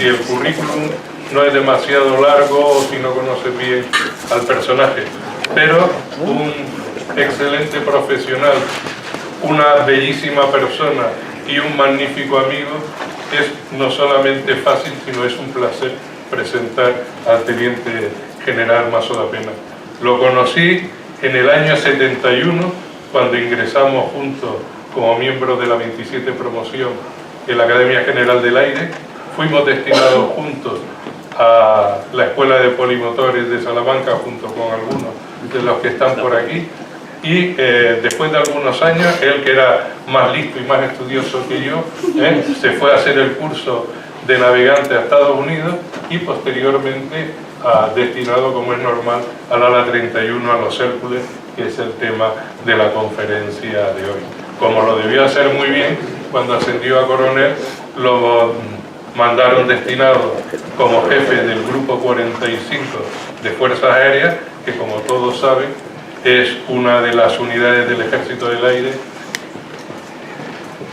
si el currículum no es demasiado largo o si no conoces bien al personaje. Pero un excelente profesional, una bellísima persona y un magnífico amigo, es no solamente fácil, sino es un placer presentar al teniente general Maso da Pena. Lo conocí en el año 71, cuando ingresamos juntos como miembros de la 27 promoción en la Academia General del Aire. Fuimos destinados juntos a la Escuela de Polimotores de Salamanca, junto con algunos de los que están por aquí. Y después de algunos años, él, que era más listo y más estudioso que yo, se fue a hacer el curso de navegante a Estados Unidos y posteriormente destinado, como es normal, al ala 31, a los Hércules, que es el tema de la conferencia de hoy. Como lo debió hacer muy bien, cuando ascendió a coronel, lo mandaron destinado como jefe del Grupo 45 de Fuerzas Aéreas, que como todos saben, es una de las unidades del Ejército del Aire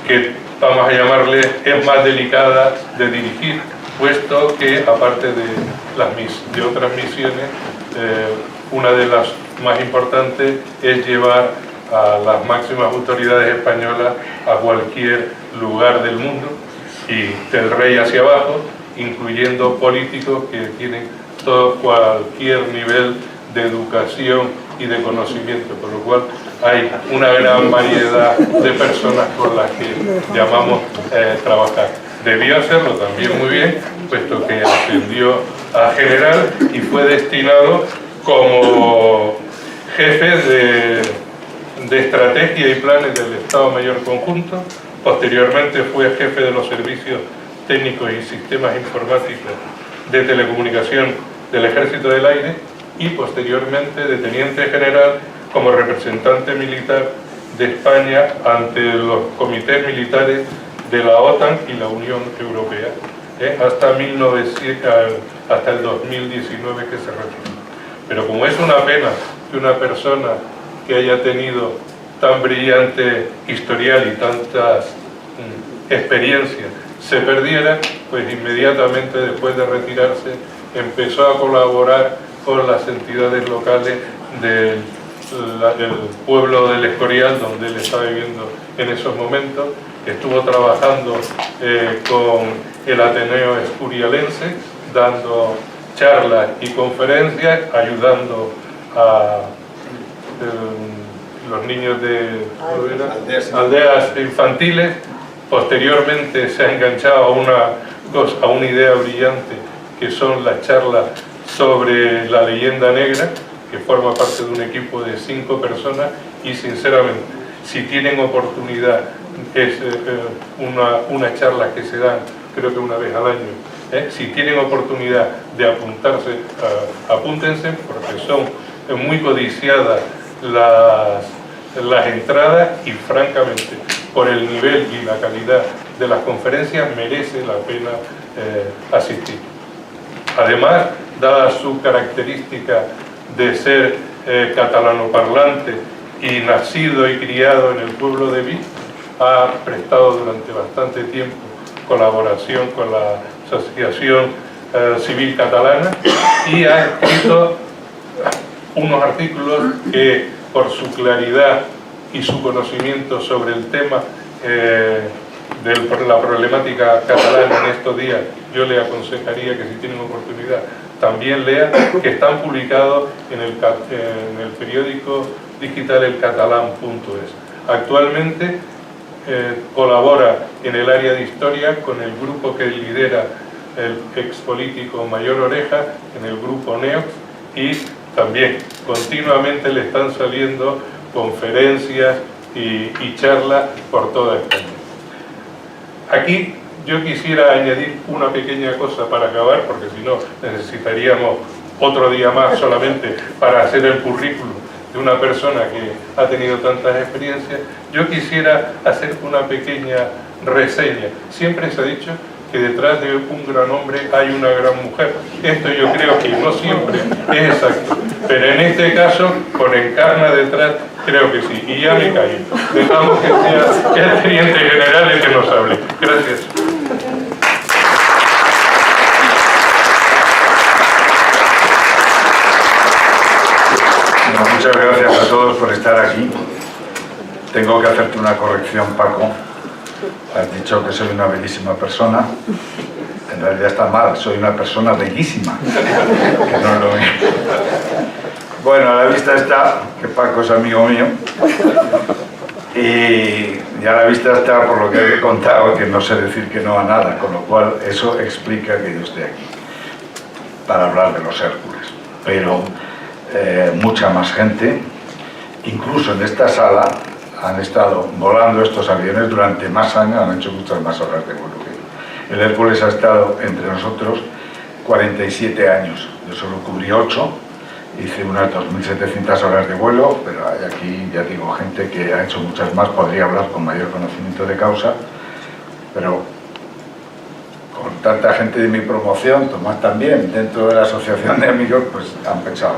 que, vamos a llamarle, es más delicada de dirigir, puesto que, aparte de otras misiones, una de las más importantes es llevar a las máximas autoridades españolas a cualquier lugar del mundo, y del rey hacia abajo, incluyendo políticos que tienen cualquier nivel de educación y de conocimiento, por lo cual hay una gran variedad de personas con las que llamamos trabajar. Debió hacerlo también muy bien, puesto que ascendió a general y fue destinado como jefe de estrategia y planes del Estado Mayor Conjunto. Posteriormente fue jefe de los servicios técnicos y sistemas informáticos de telecomunicación del Ejército del Aire y posteriormente de teniente general como representante militar de España ante los comités militares de la OTAN y la Unión Europea, hasta el 2019, que se retiró. Pero como es una pena que una persona que haya tenido tan brillante historial y tantas experiencias se perdiera, pues inmediatamente después de retirarse empezó a colaborar con las entidades locales del pueblo del Escorial, donde él está viviendo en esos momentos. Estuvo trabajando con el Ateneo Escurialense, dando charlas y conferencias, ayudando a los niños de aldeas infantiles. Posteriormente se ha enganchado a una idea brillante, que son las charlas sobre la leyenda negra, que forma parte de un equipo de 5 personas, y sinceramente, si tienen oportunidad, es una charla que se dan creo que una vez al año, si tienen oportunidad de apuntarse, apúntense, porque son muy codiciadas las entradas, y francamente, por el nivel y la calidad de las conferencias, merece la pena asistir. Además, dada su característica de ser catalanoparlante y nacido y criado en el pueblo de Vic, ha prestado durante bastante tiempo colaboración con la Asociación Civil Catalana y ha escrito unos artículos que, por su claridad y su conocimiento sobre el tema de la problemática catalana en estos días, yo le aconsejaría que, si tienen oportunidad, también lean, que están publicados en el periódico digital elcatalán.es. Actualmente colabora en el área de historia con el grupo que lidera el expolítico Mayor Oreja, en el grupo NEOX, y también continuamente le están saliendo conferencias y charlas por toda España. Aquí yo quisiera añadir una pequeña cosa para acabar, porque si no necesitaríamos otro día más solamente para hacer el currículum de una persona que ha tenido tantas experiencias. Yo quisiera hacer una pequeña reseña. Siempre se ha dicho que detrás de un gran hombre hay una gran mujer. Esto yo creo que no siempre es exacto, pero en este caso, con Encarna detrás, creo que sí. Y ya me callo. Dejamos que sea el teniente general el que nos hable. Gracias. Bueno, muchas gracias a todos por estar aquí. Tengo que hacerte una corrección, Paco. Has dicho que soy una bellísima persona. En realidad está mal, soy una persona bellísima. Que no es lo mismo. Bueno, a la vista está que Paco es amigo mío. Y a la vista está, por lo que he contado, que no sé decir que no a nada, con lo cual eso explica que yo esté aquí para hablar de los Hércules. Pero mucha más gente, incluso en esta sala, han estado volando estos aviones durante más años, han hecho muchas más horas de vuelo. El Hércules ha estado entre nosotros 47 años, yo solo cubrí 8, hice unas 2.700 horas de vuelo, pero hay aquí, ya digo, gente que ha hecho muchas más, podría hablar con mayor conocimiento de causa, pero con tanta gente de mi promoción, Tomás también, dentro de la asociación de amigos, pues han pensado.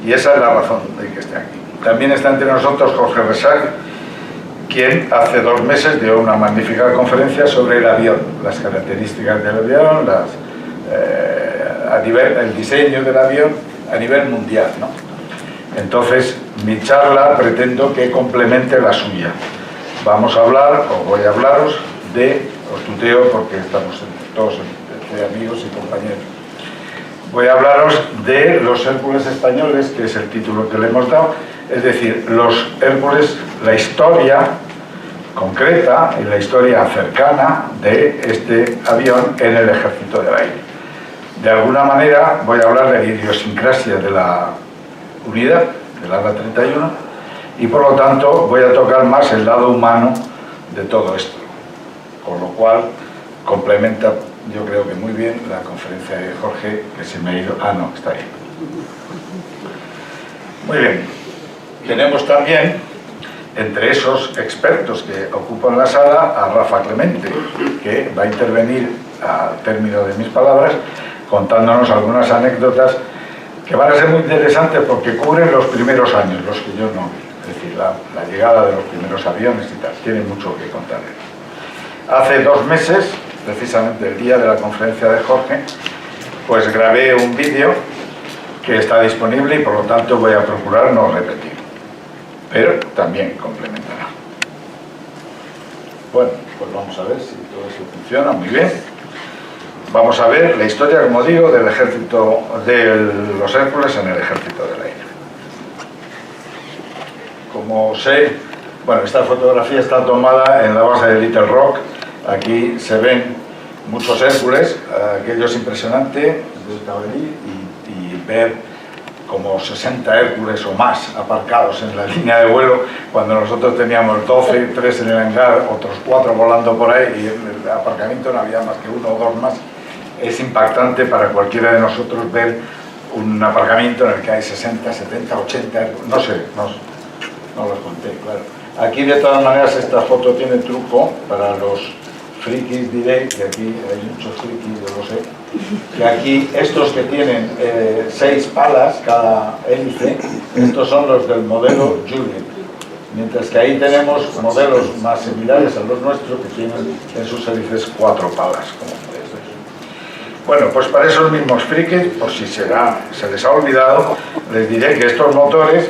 Y esa es la razón de que esté aquí. También está entre nosotros Jorge Resac, quien hace 2 meses dio una magnífica conferencia sobre el avión, las características del avión, el diseño del avión a nivel mundial, ¿no? Entonces, mi charla pretendo que complemente la suya. Vamos a hablar, o voy a hablaros, os tuteo porque estamos todos entre amigos y compañeros. Voy a hablaros de los Hércules españoles, que es el título que le hemos dado, es decir, los Hércules, la historia concreta y la historia cercana de este avión en el Ejército del Aire. De alguna manera voy a hablar de la idiosincrasia de la unidad, del ala 31, y por lo tanto voy a tocar más el lado humano de todo esto, con lo cual complementa, yo creo que muy bien, la conferencia de Jorge, que se me ha ido... Ah, no, está ahí. Muy bien. Tenemos también, entre esos expertos que ocupan la sala, a Rafa Clemente, que va a intervenir al término de mis palabras, contándonos algunas anécdotas que van a ser muy interesantes porque cubren los primeros años, los que yo no vi. Es decir, la llegada de los primeros aviones y tal. Tiene mucho que contar. Hace 2 meses, precisamente el día de la conferencia de Jorge, pues grabé un vídeo que está disponible y por lo tanto voy a procurar no repetir, pero también complementará. Bueno, pues vamos a ver si todo eso funciona muy bien. Vamos a ver la historia, como digo, del ejército, de los Hércules en el Ejército del Aire. Como sé, bueno, esta fotografía está tomada en la base de Little Rock. Aquí se ven muchos Hércules, aquello es impresionante, de Taberí, y ver como 60 Hércules o más aparcados en la línea de vuelo, cuando nosotros teníamos 12, 3 en el hangar, otros 4 volando por ahí, y en el aparcamiento no había más que 1 o 2 más. Es impactante para cualquiera de nosotros ver un aparcamiento en el que hay 60, 70, 80, no sé, no los conté, claro. Aquí de todas maneras esta foto tiene truco para los frikis, diré, que aquí hay muchos frikis, yo lo sé, que aquí estos que tienen 6 palas cada hélice, estos son los del modelo Juliet, mientras que ahí tenemos modelos más similares a los nuestros que tienen en sus hélices 4 palas, como podéis ver. Bueno, pues para esos mismos frikis, por si se les ha olvidado, les diré que estos motores,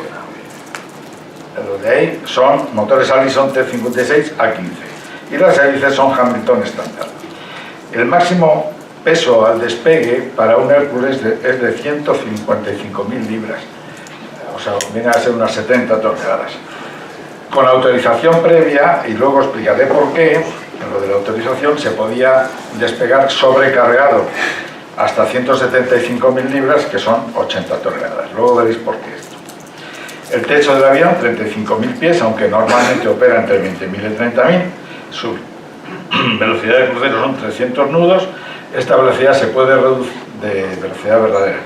los de ahí, son motores Allison T56 A15. Y las hélices son Hamilton estándar. El máximo peso al despegue para un Hércules es de 155.000 libras, o sea, viene a ser unas 70 toneladas. Con autorización previa, y luego explicaré por qué, en lo de la autorización se podía despegar sobrecargado hasta 175.000 libras, que son 80 toneladas. Luego veréis por qué esto. El techo del avión, 35.000 pies, aunque normalmente opera entre 20.000 y 30.000. Su velocidad de crucero son 300 nudos. Esta velocidad se puede reducir, de velocidad verdadera,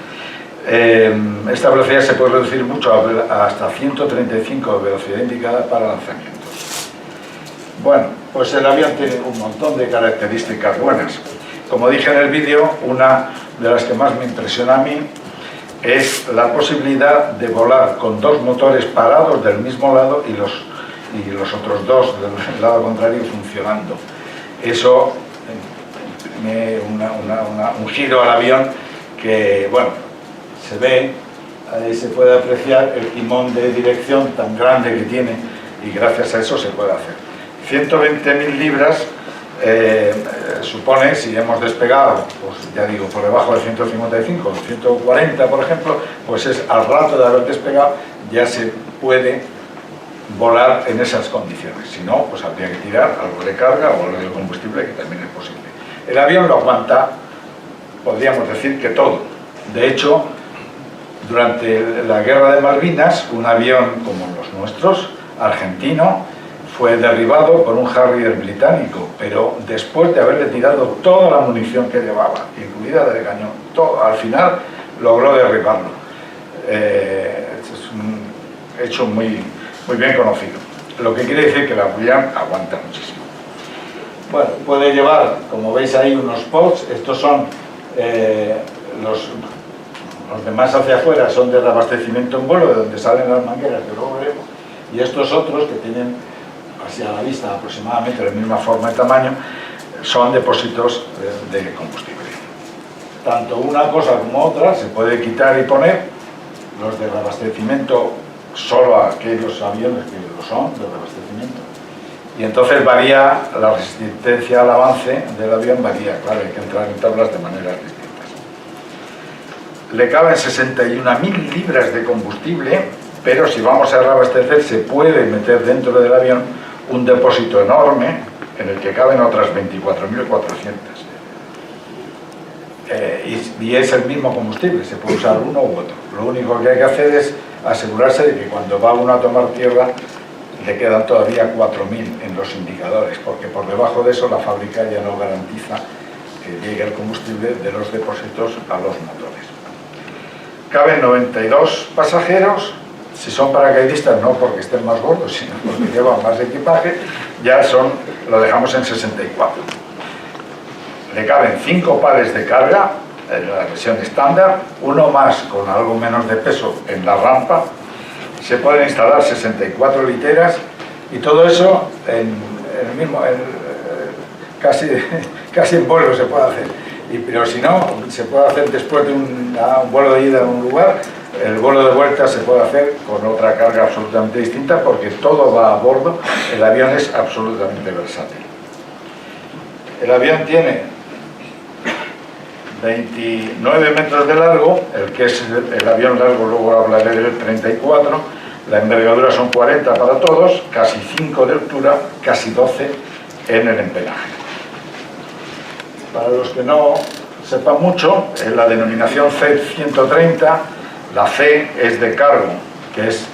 esta velocidad se puede reducir mucho hasta 135 de velocidad indicada para lanzamientos. Bueno, pues el avión tiene un montón de características buenas. Como dije en el vídeo, una de las que más me impresiona a mí es la posibilidad de volar con 2 motores parados del mismo lado y los otros 2 del lado contrario funcionando. Eso imprime un giro al avión que, bueno, se ve ahí se puede apreciar el timón de dirección tan grande que tiene y gracias a eso se puede hacer. 120.000 libras supone, si hemos despegado, pues ya digo, por debajo de 155 o 140 por ejemplo, pues es al rato de haber despegado ya se puede volar en esas condiciones. Si no, pues habría que tirar algo de carga o algo de combustible, que también es posible. El avión lo aguanta, podríamos decir que todo. De hecho, durante la guerra de Malvinas, un avión como los nuestros, argentino, fue derribado por un Harrier británico, pero después de haberle tirado toda la munición que llevaba, incluida la de cañón, todo, al final logró derribarlo. Es un hecho muy bien conocido. Lo que quiere decir que la avión aguanta muchísimo. Bueno, puede llevar, como veis ahí, unos pods. Estos son los demás hacia afuera, son de reabastecimiento en vuelo, de donde salen las mangueras, que luego veremos. Y estos otros, que tienen así a la vista aproximadamente de la misma forma y tamaño, son depósitos de combustible. Tanto una cosa como otra se puede quitar y poner. Los de reabastecimiento, solo aquellos aviones que lo son, de reabastecimiento. Y entonces varía la resistencia al avance del avión, varía, claro, hay que entrar en tablas de maneras distintas. Le caben 61.000 libras de combustible, pero si vamos a reabastecer se puede meter dentro del avión un depósito enorme en el que caben otras 24.400. Y es el mismo combustible, se puede usar uno u otro. Lo único que hay que hacer es asegurarse de que cuando va uno a tomar tierra le quedan todavía 4.000 en los indicadores, porque por debajo de eso la fábrica ya no garantiza que llegue el combustible de los depósitos a los motores. Caben 92 pasajeros. Si son paracaidistas, no porque estén más gordos, sino porque llevan más equipaje, ya lo dejamos en 64. Le caben 5 pares de carga, en la versión estándar, uno más con algo menos de peso en la rampa. Se pueden instalar 64 literas y todo eso casi en vuelo se puede hacer. Pero si no, se puede hacer después de un vuelo de ida a un lugar. El vuelo de vuelta se puede hacer con otra carga absolutamente distinta porque todo va a bordo. El avión es absolutamente versátil. El avión tiene 29 metros de largo, el que es el avión largo, luego hablaré del 34, la envergadura son 40 para todos, casi 5 de altura, casi 12 en el empenaje. Para los que no sepan mucho, en la denominación C-130, la C es de cargo, que es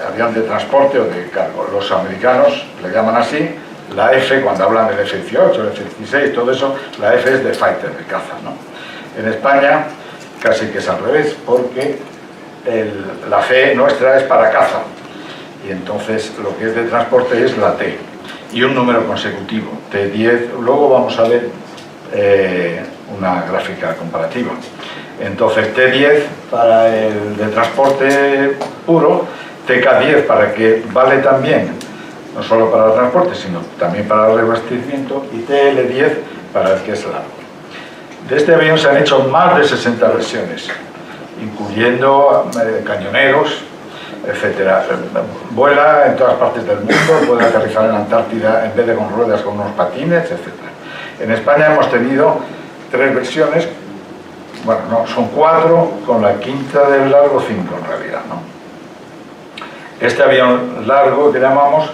avión de transporte o de cargo. Los americanos le llaman así. La F, cuando hablan del F-18, el F-16, todo eso, la F es de fighter, de caza, ¿no? En España casi que es al revés, porque la C nuestra es para caza, y entonces lo que es de transporte es la T, y un número consecutivo, T10. Luego vamos a ver una gráfica comparativa. Entonces T10 para el de transporte puro, TK10 para que vale también no solo para el transporte sino también para el reabastecimiento, y TL10 para el que es largo. De este avión se han hecho más de 60 versiones, incluyendo cañoneros, etcétera. Vuela en todas partes del mundo, puede aterrizar en la Antártida en vez de con ruedas, con unos patines, etcétera. En España hemos tenido 3 versiones. Bueno, no, son 4, con la quinta del largo 5 en realidad, ¿no? Este avión largo que llamamos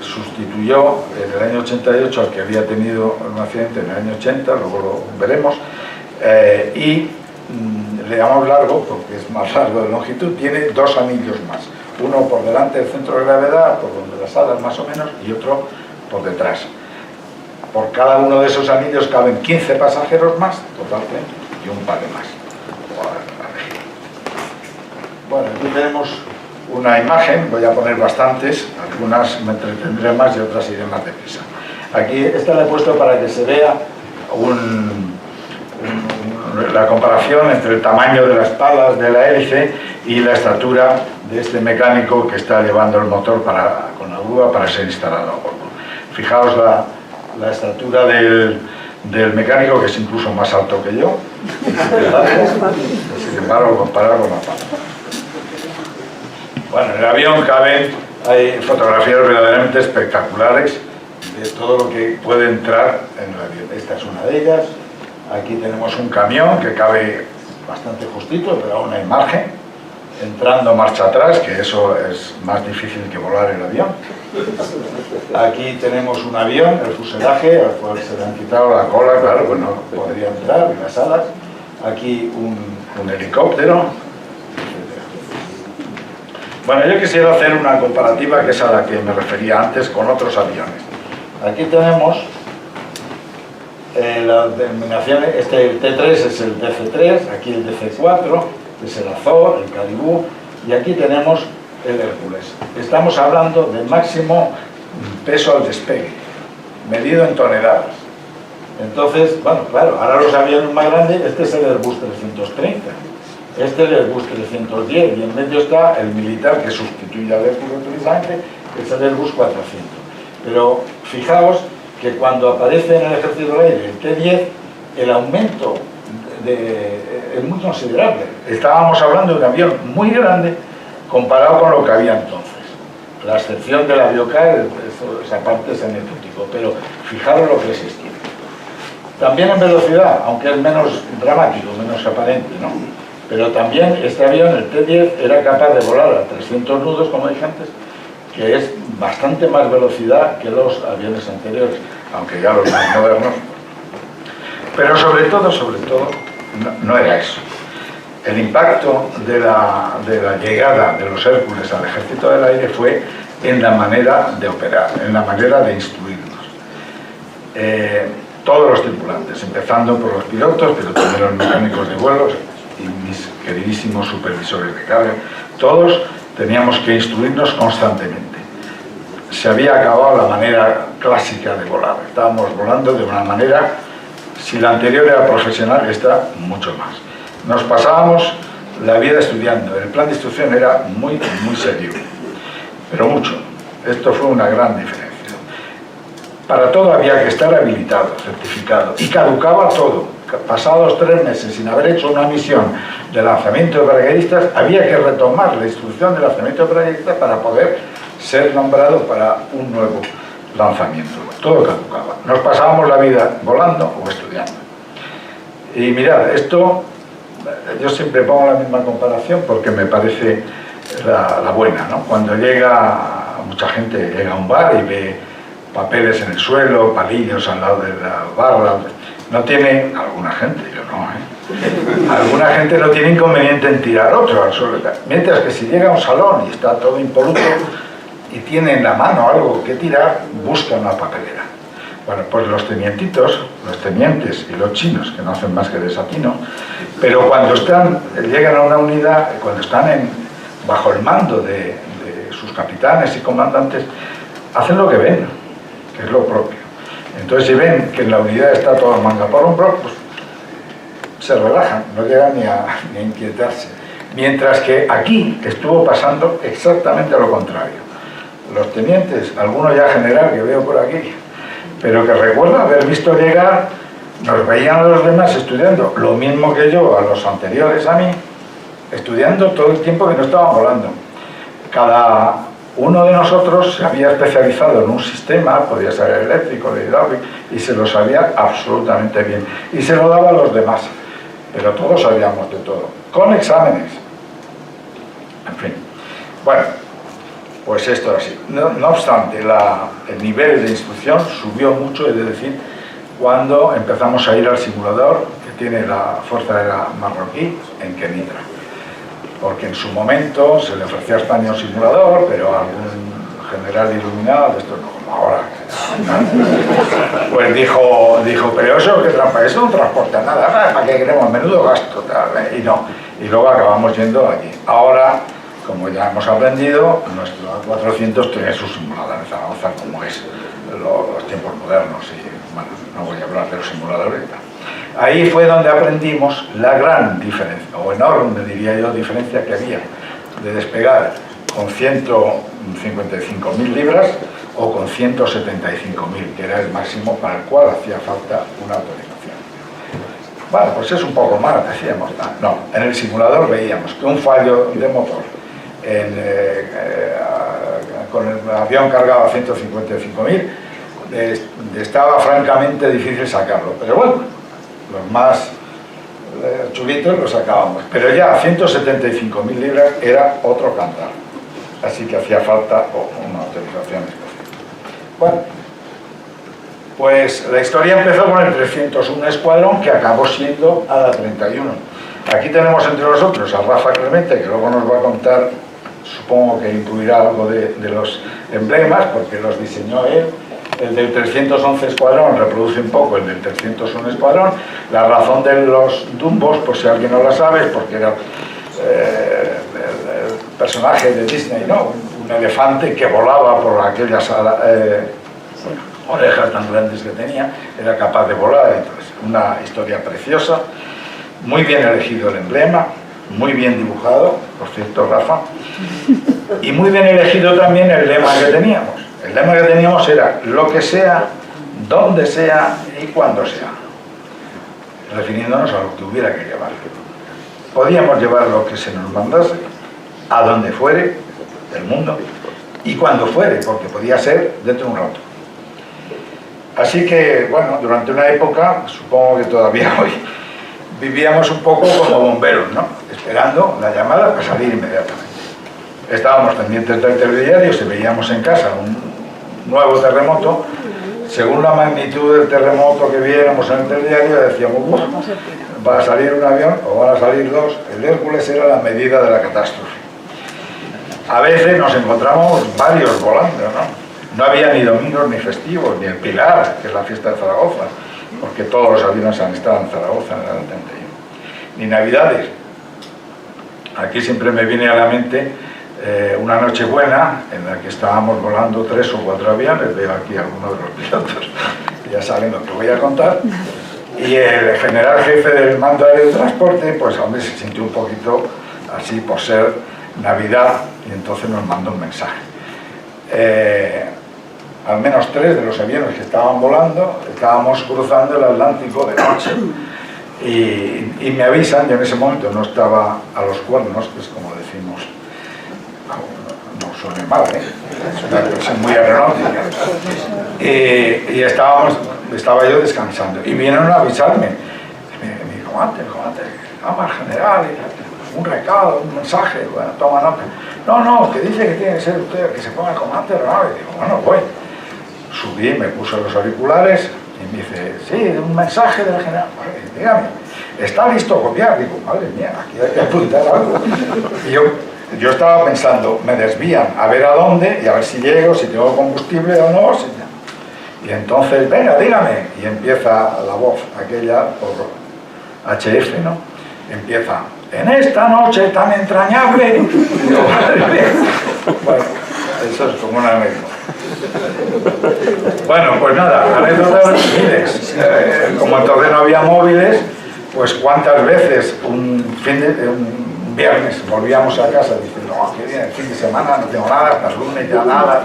sustituyó en el año 88 al que había tenido un accidente en el año 80, luego lo veremos, y le llamamos largo porque es más largo de longitud, tiene 2 anillos más, uno por delante del centro de gravedad, por donde las alas más o menos, y otro por detrás. Por cada uno de esos anillos caben 15 pasajeros más, totalmente, y un par de más. Bueno, aquí tenemos una imagen, voy a poner bastantes, algunas me entretendré más y otras iré más deprisa. Aquí esta la he puesto para que se vea la comparación entre el tamaño de las palas de la hélice y la estatura de este mecánico que está llevando el motor con la grúa para ser instalado a bordo. Fijaos la estatura del mecánico, que es incluso más alto que yo, sin embargo comparado con la pala. Bueno, en el avión hay fotografías verdaderamente espectaculares de todo lo que puede entrar en el avión. Esta es una de ellas. Aquí tenemos un camión que cabe bastante justito, pero aún hay margen, entrando marcha atrás, que eso es más difícil que volar el avión. Aquí tenemos un avión, el fuselaje, al cual se le han quitado la cola, claro, pues no podría entrar, y las alas. Aquí un helicóptero. Bueno, yo quisiera hacer una comparativa, que es a la que me refería antes, con otros aviones. Aquí tenemos las denominaciones, el T3 es el DC-3, aquí el DC-4, es el Azor, el Caribú, y aquí tenemos el Hércules. Estamos hablando del máximo peso al despegue, medido en toneladas. Entonces, bueno, claro, ahora los aviones más grandes, este es el Airbus 330, este es el Airbus 310, y en medio está el militar que sustituye al Hércules precisamente, que es el Airbus 400. Pero fijaos que cuando aparece en el ejército del aire el T-10, el aumento es muy considerable. Estábamos hablando de un avión muy grande comparado con lo que había entonces. La excepción del Aviocar, esa parte es anecdótico, pero fijaros lo que es esto. También en velocidad, aunque es menos dramático, menos aparente, ¿no? Pero también este avión, el T-10, era capaz de volar a 300 nudos, como dije antes, que es bastante más velocidad que los aviones anteriores, aunque ya los más modernos. Pero sobre todo, no era eso. El impacto de la llegada de los Hércules al ejército del aire fue en la manera de operar, en la manera de instruirnos. Todos los tripulantes, empezando por los pilotos, pero también los mecánicos de vuelos y mis queridísimos supervisores de carga, todos teníamos que instruirnos constantemente. Se había acabado la manera clásica de volar, estábamos volando de una manera, si la anterior era profesional, esta mucho más. Nos pasábamos la vida estudiando, el plan de instrucción era muy serio, pero mucho. Esto fue una gran diferencia. Para todo había que estar habilitado, certificado, y caducaba todo. Pasados 3 meses sin haber hecho una misión de lanzamiento de paracaidistas, había que retomar la instrucción de lanzamiento de paracaidistas para poder ser nombrado para un nuevo lanzamiento. Todo caducaba. Nos pasábamos la vida volando o estudiando. Y mirad, esto, yo siempre pongo la misma comparación porque me parece la buena, ¿no? Cuando mucha gente llega a un bar y ve papeles en el suelo, palillos al lado de la barra, no tiene, alguna gente, yo no, alguna gente no tiene inconveniente en tirar otro al suelo, mientras que si llega a un salón y está todo impoluto y tiene en la mano algo que tirar, busca una papelera. Bueno, pues los tenientitos, los tenientes y los chinos, que no hacen más que desatino, pero cuando llegan a una unidad, cuando están bajo el mando de sus capitanes y comandantes, hacen lo que ven, que es lo propio. Entonces, si ven que en la unidad está toda manga por hombro, pues se relajan, no llegan ni a inquietarse. Mientras que aquí estuvo pasando exactamente lo contrario. Los tenientes, alguno ya general que veo por aquí, pero que recuerdo haber visto llegar, nos veían a los demás estudiando, lo mismo que yo a los anteriores a mí, estudiando todo el tiempo que no estaban volando. Cada uno de nosotros se había especializado en un sistema, podía ser eléctrico, de hidráulico, y se lo sabía absolutamente bien. Y se lo daba a los demás, pero todos sabíamos de todo, con exámenes. En fin, bueno, pues esto así. No obstante, el nivel de instrucción subió mucho, es decir, cuando empezamos a ir al simulador que tiene la Fuerza Aérea Marroquí en Kenitra. Porque en su momento se le ofrecía a España un simulador, pero a algún general iluminado, de esto no como ahora, pues dijo, pero eso que eso no transporta nada, ¿para qué queremos? Menudo gasto, tal, y no. Y luego acabamos yendo allí. Ahora, como ya hemos aprendido, nuestro A400 tiene su simulador en Zaragoza, como es los tiempos modernos, y bueno, no voy a hablar de los simuladores y tal. Ahí fue donde aprendimos la gran diferencia, o enorme, diría yo, diferencia que había de despegar con 155.000 libras o con 175.000, que era el máximo para el cual hacía falta una autorización. Bueno, pues es un poco más, decíamos. No, en el simulador veíamos que un fallo de motor con el avión cargado a 155.000, estaba francamente difícil sacarlo, pero bueno, los más chulitos los sacábamos, pero ya a 175.000 libras era otro cantar, así que hacía falta una autorización especial. Bueno, pues la historia empezó con el 301 Escuadrón, que acabó siendo ADA 31. Aquí tenemos entre nosotros a Rafa Clemente, que luego nos va a contar, supongo que incluirá algo de los emblemas, porque los diseñó él. El del 311 Escuadrón reproduce un poco el del 301 Escuadrón. La razón de los Dumbos, por si alguien no la sabe, es porque era el personaje de Disney, ¿no? Un elefante que volaba por aquellas orejas tan grandes que tenía, era capaz de volar. Entonces, una historia preciosa, muy bien elegido el emblema, muy bien dibujado, por cierto, Rafa, y muy bien elegido también el lema que teníamos. El lema que teníamos era lo que sea, donde sea y cuando sea, refiriéndonos a lo que hubiera que llevar. Podíamos llevar lo que se nos mandase, a donde fuere del mundo y cuando fuere, porque podía ser dentro de un rato. Así que, bueno, durante una época, supongo que todavía hoy, vivíamos un poco como bomberos, ¿no? Esperando la llamada para salir inmediatamente. Estábamos pendientes del telediario, si veíamos en casa un nuevo terremoto, según la magnitud del terremoto que viéramos en el telediario, decíamos, va a salir un avión o van a salir dos. El Hércules era la medida de la catástrofe. A veces nos encontramos varios volando, ¿no? No había ni domingos ni festivos, ni el Pilar, que es la fiesta de Zaragoza, porque todos los aviones han estado en Zaragoza en el 71. Ni Navidades. Aquí siempre me viene a la mente una Nochebuena en la que estábamos volando 3 o 4 aviones, veo aquí a algunos de los pilotos, ya saben lo que voy a contar, y el general jefe del mando aéreo de transporte, pues hombre, se sintió un poquito así por ser Navidad, y entonces nos mandó un mensaje. Al menos 3 de los aviones que estaban volando, estábamos cruzando el Atlántico de noche, y me avisan, yo en ese momento no estaba a los cuernos, que es como decimos, no suene mal, es una expresión muy aeronáutica, y estaba yo descansando, y vinieron a avisarme, me dijo, comandante, llama al general, un recado, un mensaje, bueno, toma nota. No, que dice que tiene que ser usted, que se ponga el comandante de la nave. Digo, bueno, voy. Subí, me puse los auriculares y me dice, sí, un mensaje del general. Vale, dígame, ¿está listo copiar? Digo, madre mía, aquí hay que apuntar algo. Y yo estaba pensando, me desvían a ver a dónde y a ver si llego, si tengo combustible o no. Y entonces, venga, dígame. Y empieza la voz, aquella por HF, ¿no? Empieza, en esta noche tan entrañable. Digo, madre mía. Bueno, eso es como una anécdota. Bueno, pues nada, anécdotas miles. Como entonces no había móviles, pues cuántas veces un viernes volvíamos a casa diciendo, no, que viene el fin de semana, no tengo nada, hasta el lunes ya nada,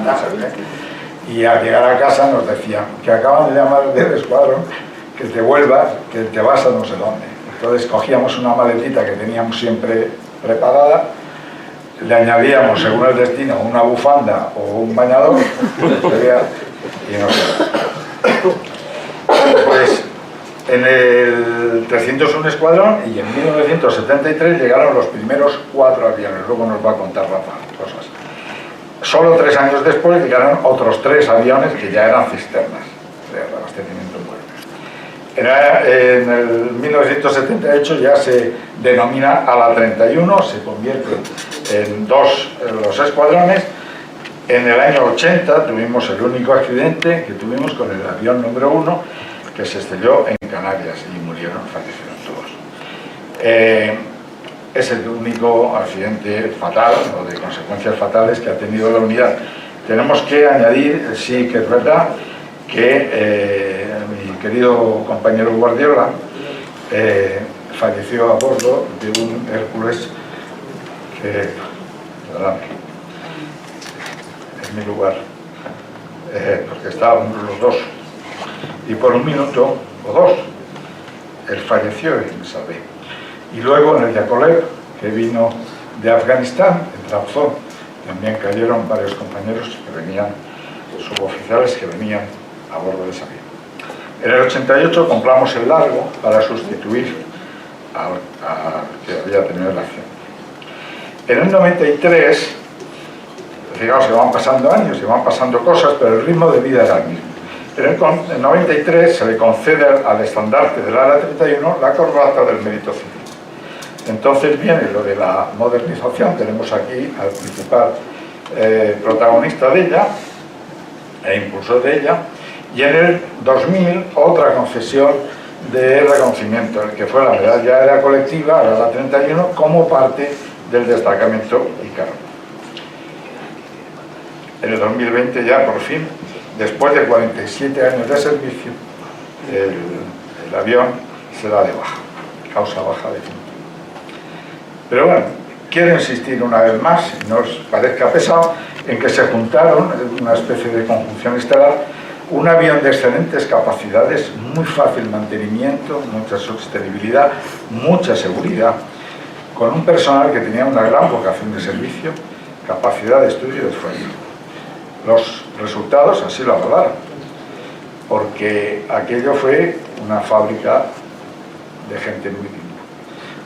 y al llegar a casa nos decían que acaban de llamar del escuadrón, que te vuelvas, que te vas a no sé dónde. Entonces cogíamos una maletita que teníamos siempre preparada, le añadíamos según el destino una bufanda o un bañador y nos quedamos. Pues en el 301 Escuadrón y en 1973 llegaron los primeros 4 aviones, luego nos va a contar Rafa cosas. Solo 3 años después llegaron otros 3 aviones que ya eran cisternas de abastecimiento en puertos. En el 1978 ya se denomina ALA 31, se convierte en 2 los escuadrones. En el año 80 tuvimos el único accidente que tuvimos con el avión número 1, que se estrelló en Canarias y murieron, fallecieron todos. Es el único accidente fatal o de consecuencias fatales que ha tenido la unidad. Tenemos que añadir, sí que es verdad, que mi querido compañero Guardiola falleció a bordo de un Hércules que, perdón, es mi lugar, porque estábamos los dos, y por 1 minuto o 2 él falleció y me salvé. Y luego en el Yakolev, que vino de Afganistán, en Trabzon, también cayeron varios compañeros que venían, suboficiales que venían a bordo de ese avión. En el 88 compramos el Largo para sustituir al que había tenido la acción. En el 93, fijaos que van pasando años y van pasando cosas, pero el ritmo de vida era el mismo. En el 93 se le concede al estandarte del Ala 31 la corbata del Mérito Civil. Entonces viene lo de la modernización, tenemos aquí al principal protagonista de ella, e impulsor de ella, y en el 2000 otra concesión de reconocimiento, el que fue la medalla aérea colectiva, a la 31, como parte del destacamento Ícaro. En el 2020 ya por fin, después de 47 años de servicio, el avión se da de baja, causa baja definitiva. Pero bueno, quiero insistir una vez más, y no os parezca pesado, en que se juntaron, una especie de conjunción estelar, un avión de excelentes capacidades, muy fácil mantenimiento, mucha sostenibilidad, mucha seguridad, con un personal que tenía una gran vocación de servicio, capacidad de estudio y de esfuerzo. Los resultados así lo avalaron, porque aquello fue una fábrica de gente muy digna.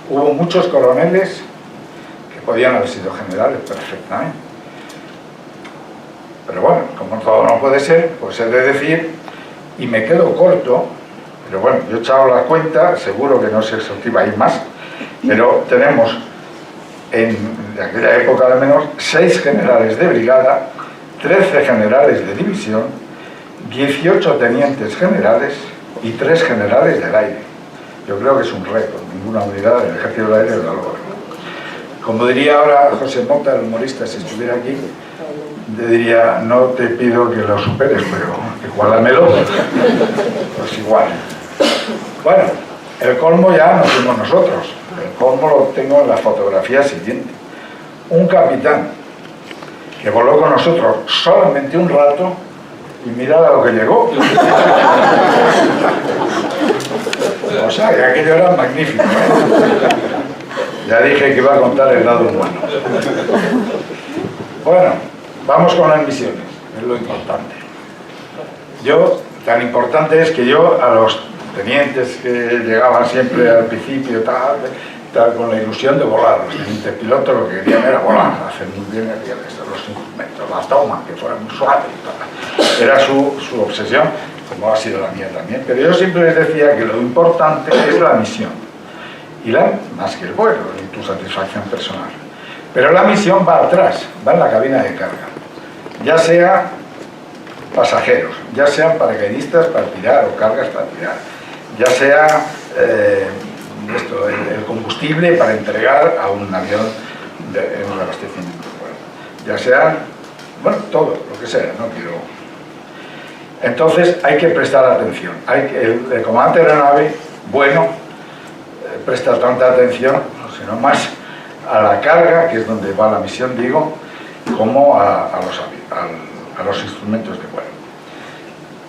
Hubo muchos coroneles que podían haber sido generales perfectamente. Pero bueno, como todo no puede ser, pues he de decir, y me quedo corto, pero bueno, yo he echado la cuenta, seguro que no es exhaustiva, hay más, pero tenemos, de aquella época al menos, 6 generales de brigada, 13 generales de división, 18 tenientes generales y 3 generales del aire. Yo creo que es un récord, ninguna unidad del ejército del aire lo logra. Como diría ahora José Mota, el humorista, si estuviera aquí, le diría, no te pido que lo superes, pero igualamelo. Pues igual. Bueno, el colmo ya no fuimos nosotros, el colmo lo tengo en la fotografía siguiente. Un capitán que voló con nosotros solamente un rato y mirad a lo que llegó. O sea, que aquello era magnífico, ¿eh? Ya dije que iba a contar el lado humano. Bueno, vamos con las misiones, es lo importante. Tan importante es que yo a los tenientes que llegaban siempre al principio, tal, con la ilusión de volar, los tenientes pilotos lo que querían era volar, hacer muy bien los instrumentos, las tomas, que fueran muy suaves y tal. Era su obsesión, como ha sido la mía también, pero yo siempre les decía que lo importante es la misión, y más que el vuelo y tu satisfacción personal. Pero la misión va atrás, va en la cabina de carga, ya sea pasajeros, ya sean paracaidistas para tirar o cargas para tirar, ya sea el combustible para entregar a un avión en un abastecimiento, ya sea, bueno, todo, lo que sea, no quiero. Entonces hay que prestar atención, el comandante de la aeronave, bueno, presta tanta atención, sino más a la carga, que es donde va la misión, digo, como a los instrumentos de vuelo.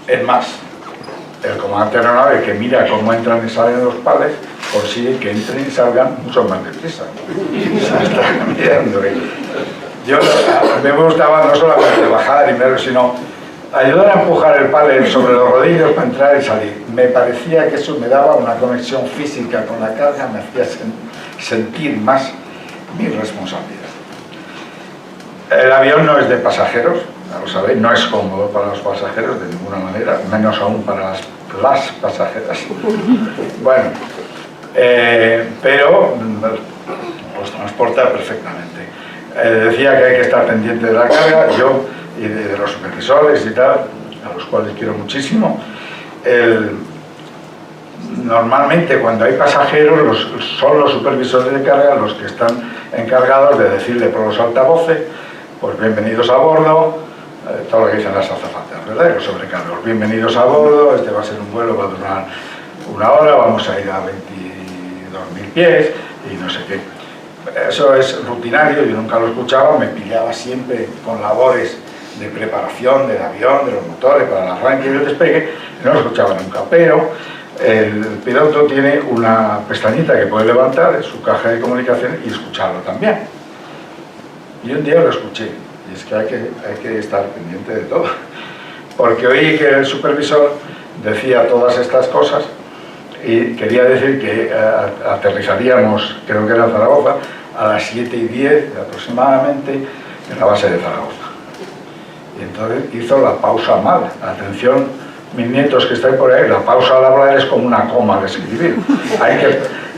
Es más, el comandante de la aeronave que mira cómo entran y salen los pales, consigue que entren y salgan mucho más deprisa. Me gustaba no solamente bajar y ver, sino ayudar a empujar el pallet sobre los rodillos para entrar y salir. Me parecía que eso me daba una conexión física con la carga, me hacía sentir más mi responsabilidad. El avión no es de pasajeros, ya lo sabéis, no es cómodo para los pasajeros de ninguna manera, menos aún para las pasajeras. Bueno, pero los transporta perfectamente. Decía que hay que estar pendiente de la carga, yo y de los supervisores y tal, a los cuales quiero muchísimo. Normalmente cuando hay pasajeros son los supervisores de carga los que están encargados de decirle por los altavoces, pues bienvenidos a bordo, todo lo que dicen las azafatas, ¿verdad? Y los sobrecargos, bienvenidos a bordo, este va a ser un vuelo, va a durar 1 hora, vamos a ir a 22.000 pies y no sé qué. Eso es rutinario, yo nunca lo escuchaba, me pillaba siempre con labores de preparación del avión, de los motores para el arranque y el despegue, no lo escuchaba nunca, pero el piloto tiene una pestañita que puede levantar en su caja de comunicación y escucharlo también. Y un día lo escuché, y es que hay que estar pendiente de todo, porque oí que el supervisor decía todas estas cosas y quería decir que aterrizaríamos, creo que era en Zaragoza, a las 7:10 aproximadamente en la base de Zaragoza. Y entonces hizo la pausa mal. Atención, mis nietos que estáis por ahí, la pausa al hablar es como una coma al escribir.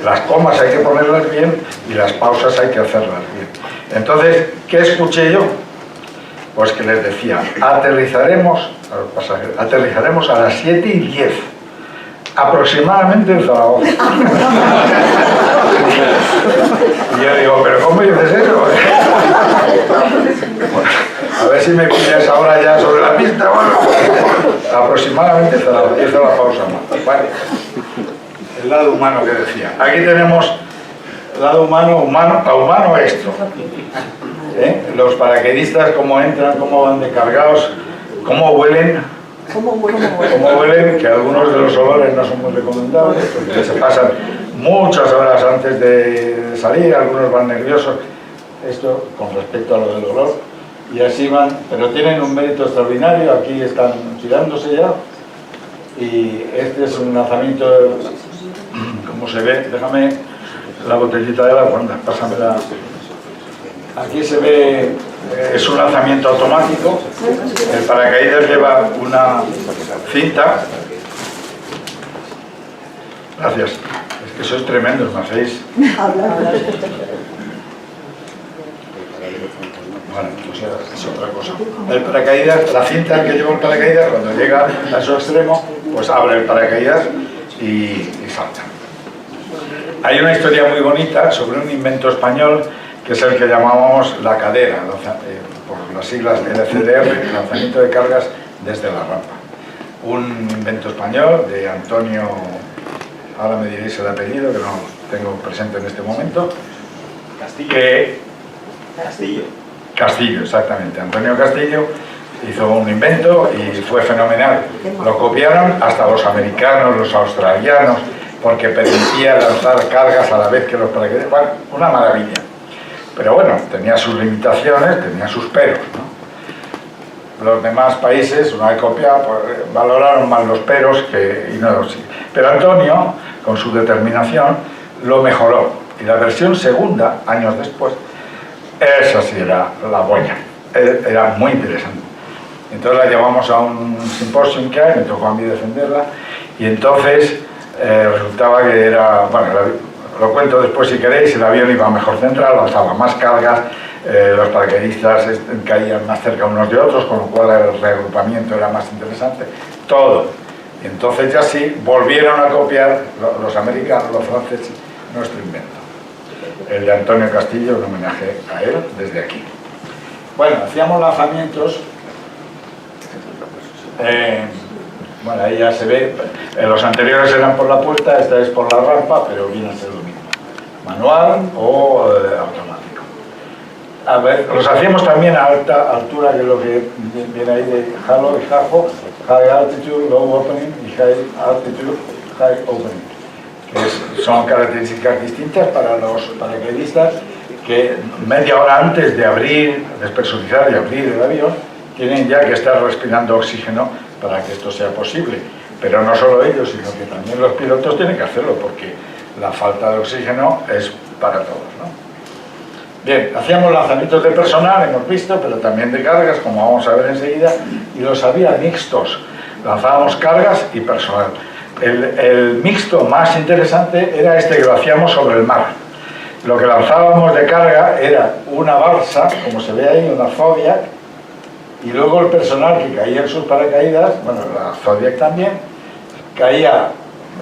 Las comas hay que ponerlas bien y las pausas hay que hacerlas bien. Entonces, ¿qué escuché yo? Pues que les decía, aterrizaremos a los pasajeros, aterrizaremos a las 7:10, aproximadamente en Zaragoza. Y yo digo, ¿pero cómo dices eso? A ver si me pillas ahora ya sobre la pista. Bueno, aproximadamente en Zaragoza. Hizo la pausa más. Vale. El lado humano que decía. Aquí tenemos el lado humano extra. Los paracaidistas, cómo entran, cómo van de cargados, cómo huelen. ¿Cómo huelen? Que algunos de los olores no son muy recomendables, porque se pasan muchas horas antes de salir, algunos van nerviosos. Esto con respecto a lo del olor. Y así van, pero tienen un mérito extraordinario. Aquí están tirándose ya. Y este es un lanzamiento, como se ve, déjame la botellita de agua, pásamela. Aquí se ve, es un lanzamiento automático. El paracaídas lleva una cinta. Gracias. Es que sois tremendos, ¿me hacéis? Bueno, pues es otra cosa. El paracaídas, la cinta que lleva el paracaídas, cuando llega a su extremo, pues abre el paracaídas y salta. Hay una historia muy bonita sobre un invento español que es el que llamábamos la cadera, por las siglas LCDR, lanzamiento de cargas desde la rampa. Un invento español de Antonio, ahora me diréis el apellido, que no tengo presente en este momento. Castillo, exactamente. Antonio Castillo hizo un invento y fue fenomenal. Lo copiaron hasta los americanos, los australianos, porque permitía lanzar cargas a la vez que los paracaidistas. Bueno, una maravilla. Pero bueno, tenía sus limitaciones, tenía sus peros, ¿no? Los demás países, una vez copiado, pues, valoraron más los peros y no los sí. Pero Antonio, con su determinación, lo mejoró. Y la versión segunda, años después, esa sí era la buena. Era muy interesante. Entonces la llevamos a un simposio que hay, me tocó a mí defenderla, y entonces resultaba que era, bueno, lo cuento después si queréis, el avión iba mejor centrado, lanzaba más cargas, los paracaidistas caían más cerca unos de otros, con lo cual el reagrupamiento era más interesante, todo. Y entonces ya sí, volvieron a copiar los americanos, los franceses, nuestro invento. El de Antonio Castillo, un homenaje a él desde aquí. Bueno, hacíamos lanzamientos. Bueno, ahí ya se ve, los anteriores eran por la puerta, esta es por la rampa, pero viene a ser lo mismo, manual o automático. A ver, los hacíamos también a alta altura, que es lo que viene ahí de halo y jajo, high altitude, low opening y high altitude, high opening, que son características distintas para los paracaidistas que media hora antes de abrir, despresurizar y abrir el avión, tienen ya que estar respirando oxígeno para que esto sea posible. Pero no solo ellos, sino que también los pilotos tienen que hacerlo, porque la falta de oxígeno es para todos, ¿no? Bien, hacíamos lanzamientos de personal, hemos visto, pero también de cargas, como vamos a ver enseguida, y los había mixtos. Lanzábamos cargas y personal. El mixto más interesante era este que lo hacíamos sobre el mar. Lo que lanzábamos de carga era una balsa, como se ve ahí, una Zodiac, y luego el personal que caía en sus paracaídas, bueno, la Zodiac también, caía,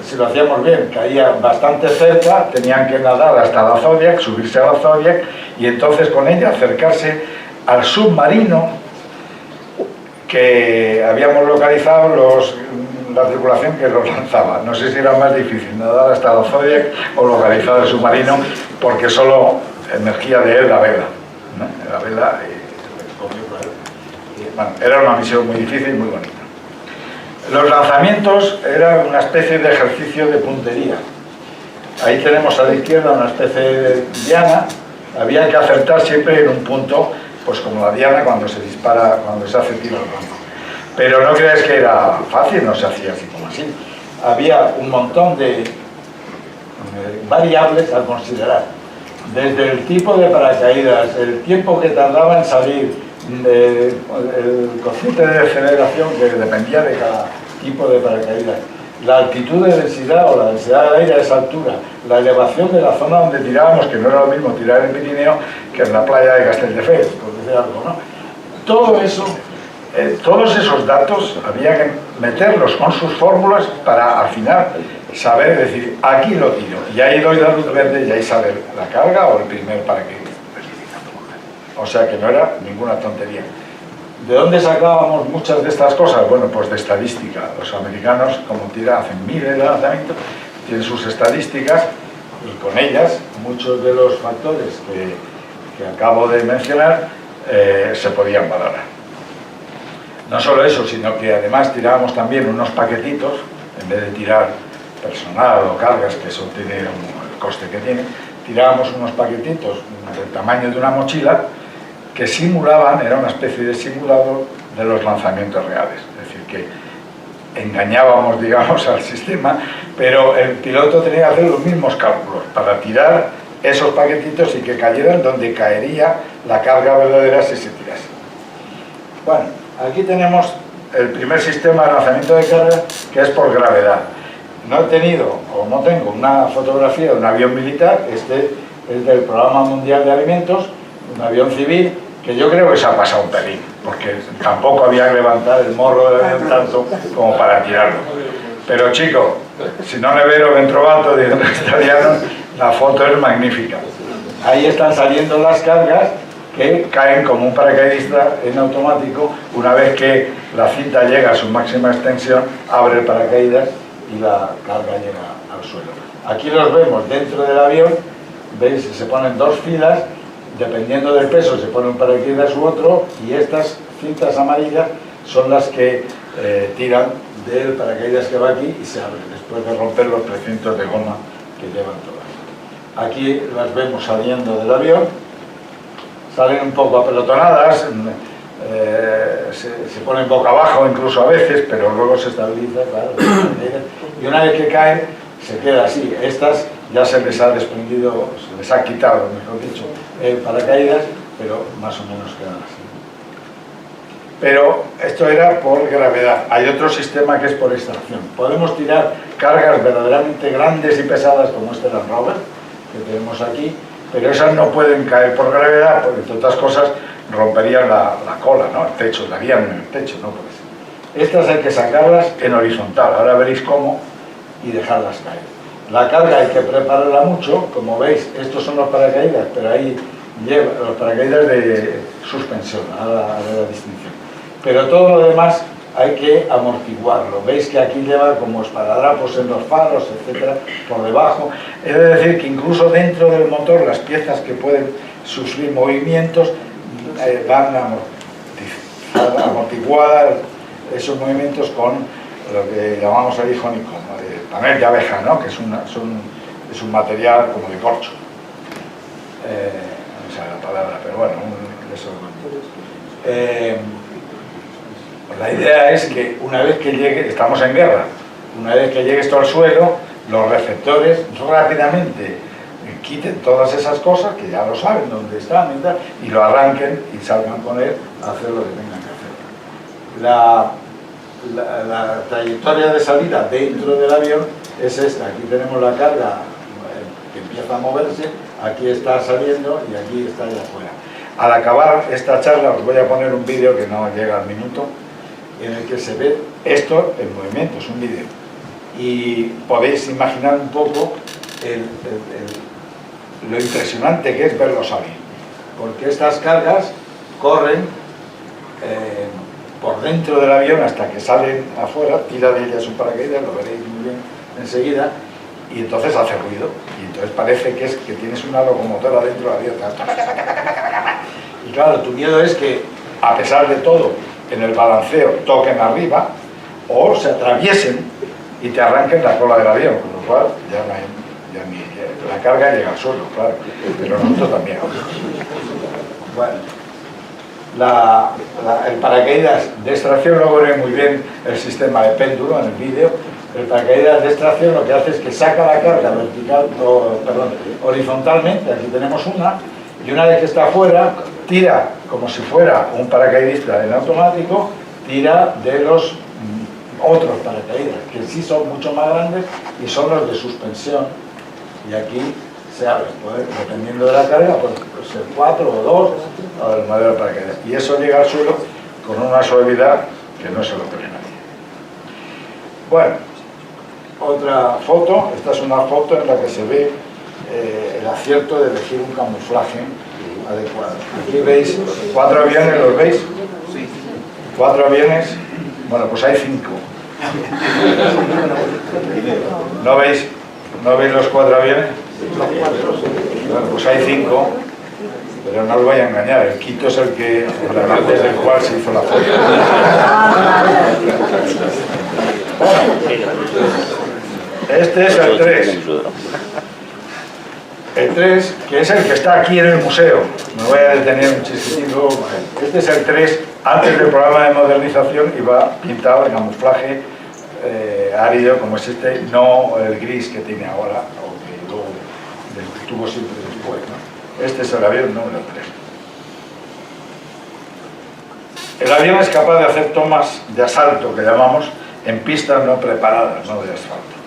si lo hacíamos bien, caía bastante cerca, tenían que nadar hasta la Zodiac, subirse a la Zodiac, y entonces con ella acercarse al submarino que habíamos localizado la tripulación que los lanzaba. No sé si era más difícil nadar hasta la Zodiac o localizar el submarino, porque solo emergía de él la vela, ¿no? La vela, bueno, era una misión muy difícil y muy bonita. Los lanzamientos eran una especie de ejercicio de puntería. Ahí tenemos a la izquierda una especie de diana había que acertar siempre en un punto, pues como la diana cuando se dispara, cuando se hace tiro al blanco. Pero no creáis que era fácil, no se hacía así como así. Había un montón de variables a considerar, desde el tipo de paracaídas, el tiempo que tardaba en salir, el cociente de aceleración que dependía de cada tipo de paracaídas, la altitud de densidad o la densidad del aire a esa altura, la elevación de la zona donde tirábamos, que no era lo mismo tirar en Pirineo que en la playa de Castelldefels, por decir algo, ¿no? Todo eso, todos esos datos había que meterlos con sus fórmulas para al final saber decir, aquí lo tiro, y ahí doy la luz verde y ahí sale la carga o el primer paracaídas. O sea que no era ninguna tontería. ¿De dónde sacábamos muchas de estas cosas? Bueno, pues de estadística. Los americanos, como tiran, hacen miles de lanzamientos, tienen sus estadísticas y con ellas muchos de los factores que acabo de mencionar se podían valorar. No solo eso, sino que además tirábamos también unos paquetitos, en vez de tirar personal o cargas, que eso tiene el coste que tiene, tirábamos unos paquetitos del tamaño de una mochila que simulaban, era una especie de simulador de los lanzamientos reales. Es decir, que engañábamos, digamos, al sistema, pero el piloto tenía que hacer los mismos cálculos para tirar esos paquetitos y que cayeran donde caería la carga verdadera si se tirase. Bueno, aquí tenemos el primer sistema de lanzamiento de carga, que es por gravedad. No he tenido, o no tengo, una fotografía de un avión militar. Este es del Programa Mundial de Alimentos, un avión civil, que yo creo que se ha pasado un pelín, porque tampoco había que levantar el morro del avión tanto como para tirarlo. Pero chico, si non è vero ben trovato, de un italiano, la foto es magnífica. Ahí están saliendo las cargas que caen como un paracaidista en automático. Una vez que la cinta llega a su máxima extensión, abre el paracaídas y la carga llega al suelo. Aquí los vemos dentro del avión, veis, se ponen dos filas, dependiendo del peso se pone un paracaídas u otro, y estas cintas amarillas son las que tiran del paracaídas que va aquí y se abre, después de romper los precintos de goma que llevan todas. Aquí las vemos saliendo del avión, salen un poco apelotonadas, se ponen boca abajo incluso a veces, pero luego se estabiliza, claro, y una vez que caen se queda así. Estas ya se les ha desprendido, se les ha quitado, mejor dicho, el paracaídas, pero más o menos quedan así. Pero esto era por gravedad. Hay otro sistema que es por extracción. Podemos tirar cargas verdaderamente grandes y pesadas, como este Land Rover que tenemos aquí, pero esas no pueden caer por gravedad, porque entre otras cosas romperían la cola, ¿no? El techo, darían en el techo, no puede ser. Estas hay que sacarlas en horizontal, ahora veréis cómo, y dejarlas caer. La carga hay que prepararla mucho, como veis, estos son los paracaídas, pero ahí lleva los paracaídas de suspensión, ahora haré la distinción. Pero todo lo demás hay que amortiguarlo. Veis que aquí lleva como esparadrapos en los faros, etcétera, por debajo. He de decir que incluso dentro del motor, las piezas que pueden sufrir movimientos van amortiguadas esos movimientos con lo que llamamos el honeycomb, el panel de abeja, ¿no? Que es un material como de corcho. No sé la palabra, pero bueno, eso. La idea es que una vez que llegue, estamos en guerra, una vez que llegue esto al suelo, los receptores rápidamente quiten todas esas cosas, que ya lo saben dónde están y tal, y lo arranquen y salgan con él a hacer lo que tengan que hacer. La trayectoria de salida dentro del avión es esta. Aquí tenemos la carga que empieza a moverse, aquí está saliendo y aquí está allá afuera. Al acabar esta charla os voy a poner un vídeo que no llega al minuto, en el que se ve esto en movimiento, es un vídeo, y podéis imaginar un poco lo impresionante que es verlo salir, porque estas cargas corren por dentro del avión hasta que salen afuera, tira de ellas un paracaídas, lo veréis muy bien enseguida, y entonces hace ruido, y entonces parece que tienes una locomotora dentro del avión. Y claro, tu miedo es que, a pesar de todo, en el balanceo toquen arriba o se atraviesen y te arranquen la cola del avión, con lo cual ya la carga llega al suelo, claro, pero nosotros también. Bueno, el paracaídas de extracción, luego veré muy bien el sistema de péndulo en el vídeo. El paracaídas de extracción lo que hace es que saca la carga horizontalmente, aquí tenemos una, y una vez que está afuera, tira como si fuera un paracaidista en automático, tira de los otros paracaídas, que sí son mucho más grandes y son los de suspensión, y aquí se abre, pues, dependiendo de la carga, pues ser 4 o 2 o el modelo de paracaídas, y eso llega al suelo con una suavidad que no se lo cree nadie. Bueno, otra foto, esta es una foto en la que se ve el acierto de elegir un camuflaje adecuado. Aquí veis 4 aviones, ¿los veis? Sí. 4 aviones, bueno, pues hay 5. ¿No veis? ¿No veis los 4 aviones? Bueno, pues hay 5, pero no os voy a engañar, el quinto es el que, antes del cual se hizo la foto. Este es el 3. El 3, que es el que está aquí en el museo. Me voy a detener un chistecito. Este es el 3, antes del programa de modernización, iba pintado en camuflaje árido, como es este, no el gris que tiene ahora, o que luego tuvo siempre después, ¿no? Este es el avión número 3. El avión es capaz de hacer tomas de asalto, que llamamos, en pistas no preparadas, no de asfalto.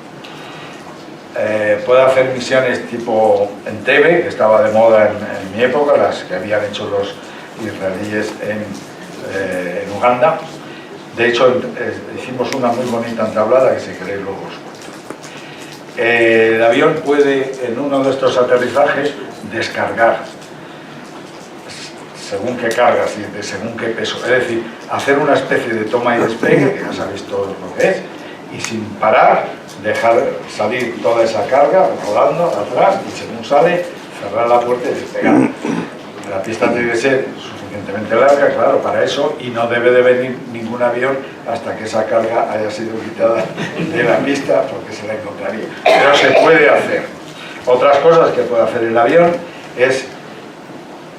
Puede hacer misiones tipo Entebbe, que estaba de moda en mi época, las que habían hecho los israelíes en Uganda. De hecho, hicimos una muy bonita entablada que si queréis luego os cuento. El avión puede, en uno de estos aterrizajes, descargar según qué cargas y según qué peso. Es decir, hacer una especie de toma y despegue, que ya sabéis todos lo que es, y sin parar, dejar salir toda esa carga rodando atrás y según sale, cerrar la puerta y despegar. La pista tiene que ser suficientemente larga, claro, para eso, y no debe de venir ningún avión hasta que esa carga haya sido quitada de la pista, porque se la encontraría. Pero se puede hacer. Otras cosas que puede hacer el avión es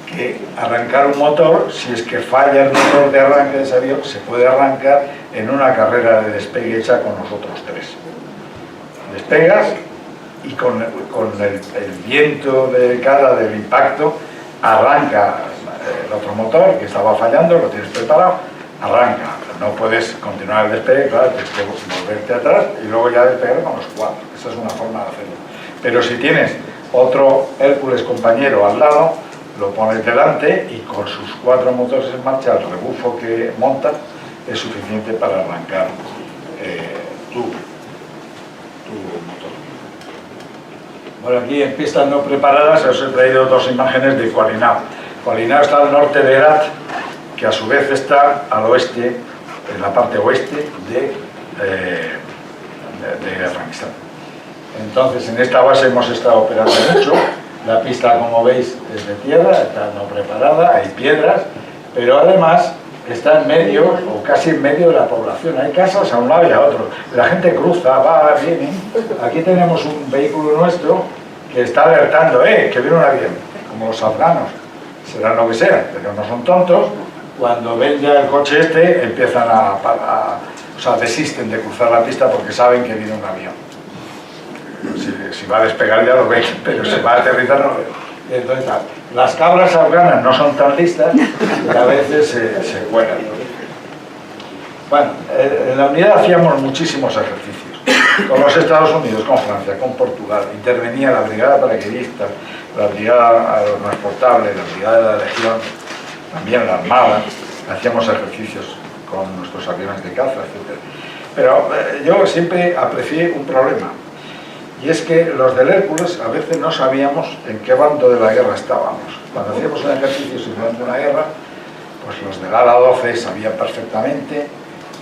que arrancar un motor, si es que falla el motor de arranque de ese avión, se puede arrancar en una carrera de despegue hecha con los otros 3. Despegas y con el viento de cara del impacto arranca el otro motor que estaba fallando, lo tienes preparado, arranca. No puedes continuar el despegue, claro, tienes que volverte atrás y luego ya despegar con los 4. Esa es una forma de hacerlo. Pero si tienes otro Hércules compañero al lado, lo pones delante y con sus 4 motores en marcha, el rebufo que monta es suficiente para arrancar tu motor. Bueno, aquí en pistas no preparadas os he traído 2 imágenes de Qualinao. Qualinao está al norte de Herat, que a su vez está al oeste, en la parte oeste de Afganistán. Entonces, en esta base hemos estado operando mucho. La pista, como veis, es de tierra, está no preparada, hay piedras, pero además está en medio, o casi en medio de la población. Hay casas a un lado y a otro. La gente cruza, va, viene. Aquí tenemos un vehículo nuestro que está alertando, que viene un avión, como los afganos. Serán lo que sean, pero no son tontos. Cuando ven ya el coche empiezan o sea, desisten de cruzar la pista porque saben que viene un avión. Si va a despegar ya lo ven, pero si va a aterrizar no lo ven. Entonces, las cabras afganas no son tan listas y a veces se cuelan. Bueno, en la unidad hacíamos muchísimos ejercicios. Con los Estados Unidos, con Francia, con Portugal. Intervenía la brigada paracaidista, la brigada aerotransportable, la brigada de la Legión, también la Armada. Hacíamos ejercicios con nuestros aviones de caza, etc. Pero yo siempre aprecié un problema. Y es que los del Hércules a veces no sabíamos en qué bando de la guerra estábamos. Cuando hacíamos un ejercicio simulando una guerra, pues los del ala 12 sabían perfectamente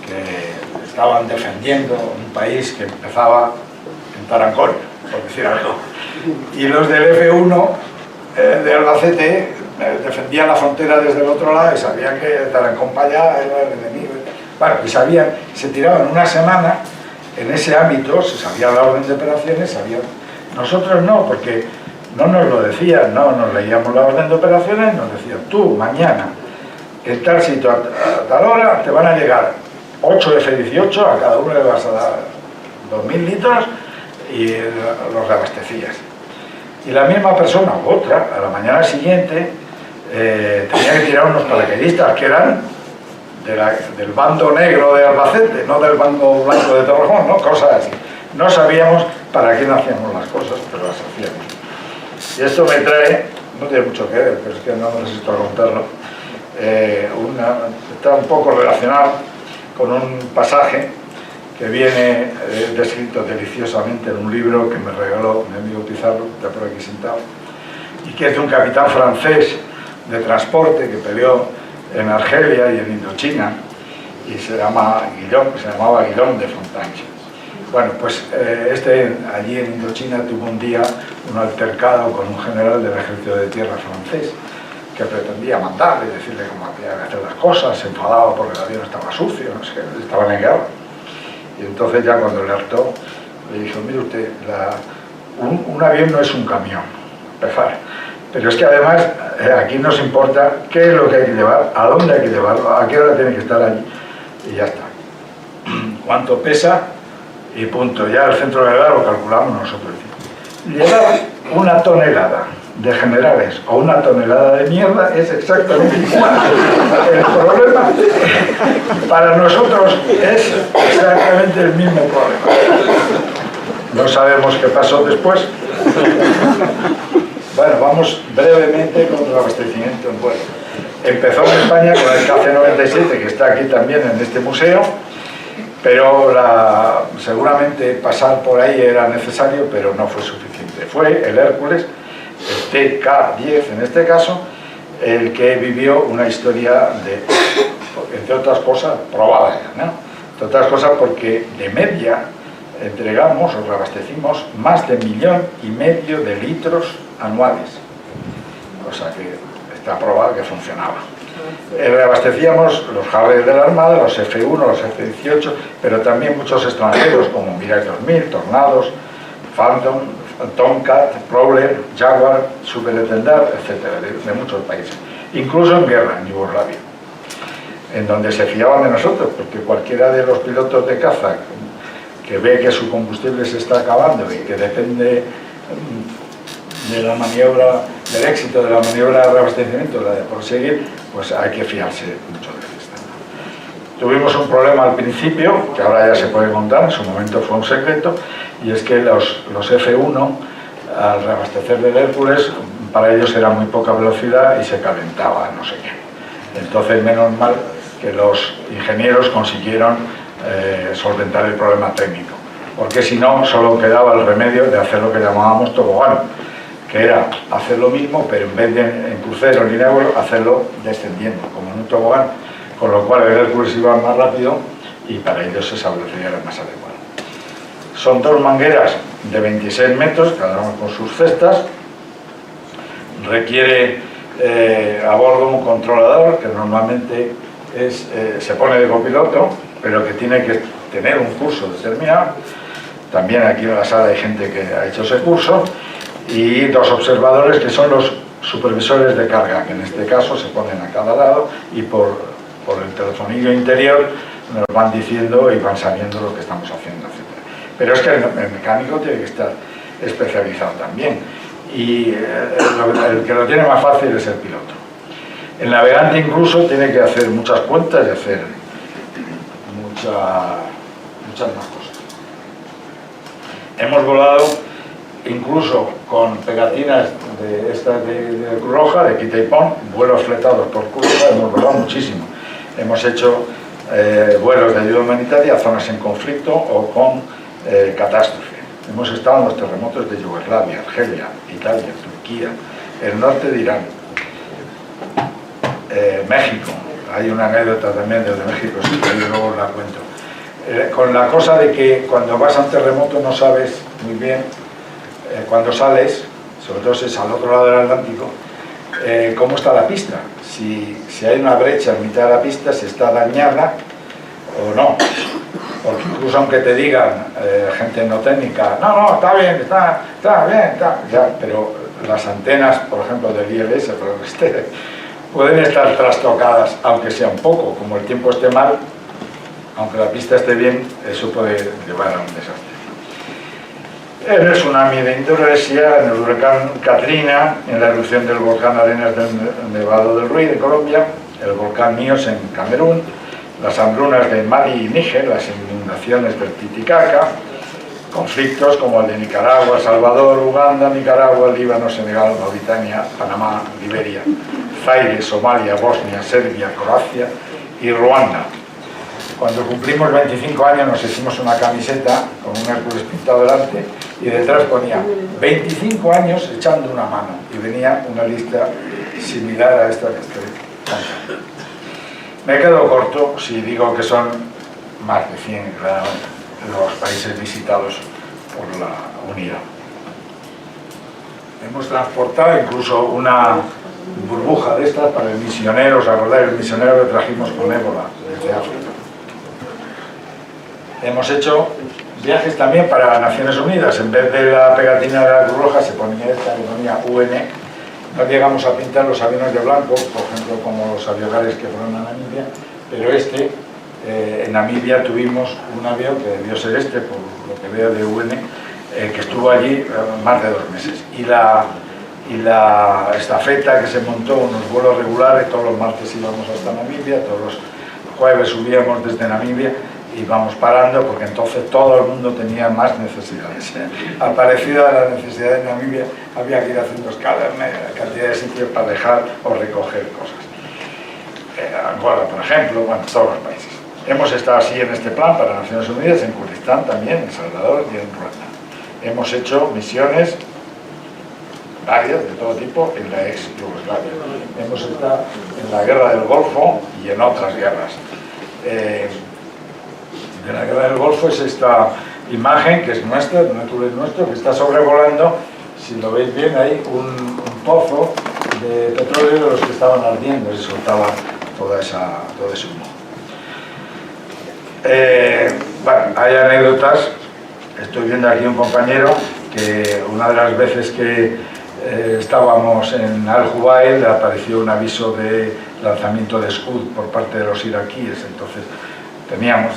que estaban defendiendo un país que empezaba en Tarancón, por decir algo. Y los del F1 de Albacete defendían la frontera desde el otro lado y sabían que Tarancón para allá era el enemigo. Bueno, y sabían, se tiraban una semana en ese ámbito, se sabía la orden de operaciones, sabían Nosotros no, porque no nos lo decían, no nos leíamos la orden de operaciones, nos decían, tú mañana en tal sitio a tal hora te van a llegar 8 F-18, a cada uno le vas a dar 2.000 litros y los reabastecías. Y la misma persona u otra, a la mañana siguiente, tenía que tirar unos paracaidistas que eran del bando negro de Albacete, no del bando blanco de Torrejón, ¿no? Cosas así. No sabíamos para quién hacíamos las cosas, pero las hacíamos. Y esto me trae, no tiene mucho que ver, pero es que no necesito contarlo, está un poco relacionado con un pasaje que viene descrito deliciosamente en un libro que me regaló mi amigo Pizarro, está por aquí sentado, y que es de un capitán francés de transporte que peleó en Argelia y en Indochina, y se llamaba Guillaume de Fontaine. Bueno, pues allí en Indochina tuvo un día un altercado con un general del ejército de tierra francés que pretendía mandarle y decirle cómo había que hacer las cosas, se enfadaba porque el avión estaba sucio, no sé, estaban en guerra. Y entonces ya cuando le hartó, le dijo, mire usted, un avión no es un camión, empezar. Pero es que además aquí nos importa qué es lo que hay que llevar, a dónde hay que llevarlo, a qué hora tiene que estar allí, y ya está. Cuánto pesa y punto. Ya el centro de gravedad lo calculamos nosotros. Llevar 1 tonelada de generales o 1 tonelada de mierda es exactamente igual. El problema para nosotros es exactamente el mismo problema. No sabemos qué pasó después. Bueno, vamos brevemente con el abastecimiento en vuelo. Empezó en España con el KC-97, que está aquí también en este museo, pero seguramente pasar por ahí era necesario, pero no fue suficiente. Fue el Hércules, el TK-10 en este caso, el que vivió una historia entre otras cosas, probada, ¿no? Entre otras cosas porque de media entregamos o reabastecimos más de 1,5 millones de litros anuales, o sea que está probado que funcionaba. Reabastecíamos los Harrier de la Armada, los F-1, los F-18, pero también muchos extranjeros como Mirage 2000, Tornados, Phantom, Tomcat, Prowler, Jaguar, Superintendent, etc., de muchos países, incluso en guerra, en Yugoslavia, en donde se fiaban de nosotros, porque cualquiera de los pilotos de caza que ve que su combustible se está acabando y que depende de la maniobra, del éxito de la maniobra de reabastecimiento, la de proseguir, pues hay que fiarse mucho de esto. Tuvimos un problema al principio, que ahora ya se puede contar, en su momento fue un secreto, y es que los F-1, al reabastecer del Hércules, para ellos era muy poca velocidad y se calentaba, no sé qué. Entonces, menos mal que los ingenieros consiguieron solventar el problema técnico, porque si no, solo quedaba el remedio de hacer lo que llamábamos tobogán, que era hacer lo mismo, pero en vez de en crucero, en línea de vuelo, hacerlo descendiendo, como en un tobogán, con lo cual el Hércules iba más rápido y para ellos esa velocidad era más adecuada. Son 2 mangueras de 26 metros, cada una con sus cestas. Requiere a bordo un controlador, que normalmente se pone de copiloto, pero que tiene que tener un curso determinado. También aquí en la sala hay gente que ha hecho ese curso. Y 2 observadores que son los supervisores de carga, que en este caso se ponen a cada lado y por el telefonillo interior nos van diciendo y van sabiendo lo que estamos haciendo, etc. Pero es que el mecánico tiene que estar especializado también, y el que lo tiene más fácil es el piloto. El navegante incluso tiene que hacer muchas cuentas y hacer muchas más cosas. Hemos volado incluso con pegatinas de estas de Cruz Roja, de quita y pon, vuelos fletados por Cruz Roja, hemos volado muchísimo. Hemos hecho vuelos de ayuda humanitaria a zonas en conflicto o con catástrofe. Hemos estado en los terremotos de Yugoslavia, Argelia, Italia, Turquía, el norte de Irán, México. Hay una anécdota también desde México, si queréis luego la cuento. Con la cosa de que cuando vas a un terremoto no sabes muy bien cuando sales, sobre todo si es al otro lado del Atlántico, cómo está la pista, si hay una brecha en mitad de la pista, si está dañada o no. porque incluso aunque te digan gente no técnica, no, está bien, ya, pero las antenas, por ejemplo, del ILS, pueden estar trastocadas, aunque sea un poco, como el tiempo esté mal, aunque la pista esté bien, eso puede llevar a un desastre. El tsunami de Indonesia, en el huracán Katrina, en la erupción del volcán Arenas del Nevado del Ruiz de Colombia, el volcán Mios en Camerún, las hambrunas de Mali y Níger, las inundaciones del Titicaca, conflictos como el de Nicaragua, Salvador, Uganda, Nicaragua, Líbano, Senegal, Mauritania, Panamá, Liberia, Zaire, Somalia, Bosnia, Serbia, Croacia y Ruanda. Cuando cumplimos 25 años nos hicimos una camiseta con un Hércules pintado delante y detrás ponía 25 años echando una mano y venía una lista similar a esta que estoy contando. Me quedo corto si digo que son más de 100 los países visitados por la unidad. Hemos transportado incluso una burbuja de estas para el misionero, ¿os acordáis? El misionero que trajimos con ébola desde África. Hemos hecho viajes también para Naciones Unidas. En vez de la pegatina de la Cruz Roja se ponía esta, que ponía UN. No llegamos a pintar los aviones de blanco, por ejemplo, como los aviones que fueron a Namibia, pero en Namibia tuvimos un avión que debió ser por lo que veo de UN, que estuvo allí más de 2 meses. Y la estafeta que se montó, unos vuelos regulares, todos los martes íbamos hasta Namibia, todos los jueves subíamos desde Namibia, y vamos parando porque entonces todo el mundo tenía más necesidades. Aparecida la necesidad de Namibia, había que ir haciendo escala en cantidad de sitios para dejar o recoger cosas. Angola, por ejemplo, bueno, todos los países. Hemos estado así en este plan para Naciones Unidas, en Kurdistán también, en Salvador y en Ruanda. Hemos hecho misiones varias, de todo tipo, en la ex Yugoslavia. Hemos estado en la guerra del Golfo y en otras guerras. De la guerra del Golfo es esta imagen que es nuestra, de un Hércules nuestro, que está sobrevolando, si lo veis bien, hay un pozo de petróleo de los que estaban ardiendo y se soltaba todo ese humo. Bueno, hay anécdotas. Estoy viendo aquí un compañero que una de las veces que estábamos en Al-Jubail le apareció un aviso de lanzamiento de Scud por parte de los iraquíes. Entonces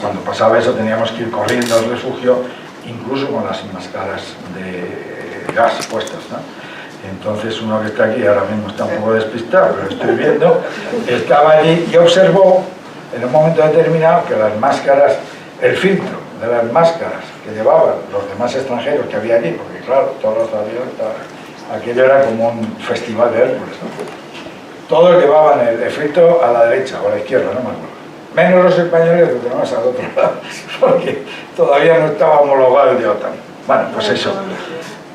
cuando pasaba eso teníamos que ir corriendo al refugio, incluso con las máscaras de gas puestas, ¿no? Entonces uno que está aquí ahora mismo está un poco despistado, pero lo estoy viendo, estaba allí y observó en un momento determinado que las máscaras, el filtro de las máscaras que llevaban los demás extranjeros que había allí, porque claro, todos los aviones, aquello era como un festival de Hércules, ¿no? Todos llevaban el filtro a la derecha o a la izquierda, no me acuerdo. Menos los españoles, que tenemos al otro lado, porque todavía no estaba homologado el de OTAN. Bueno, pues eso.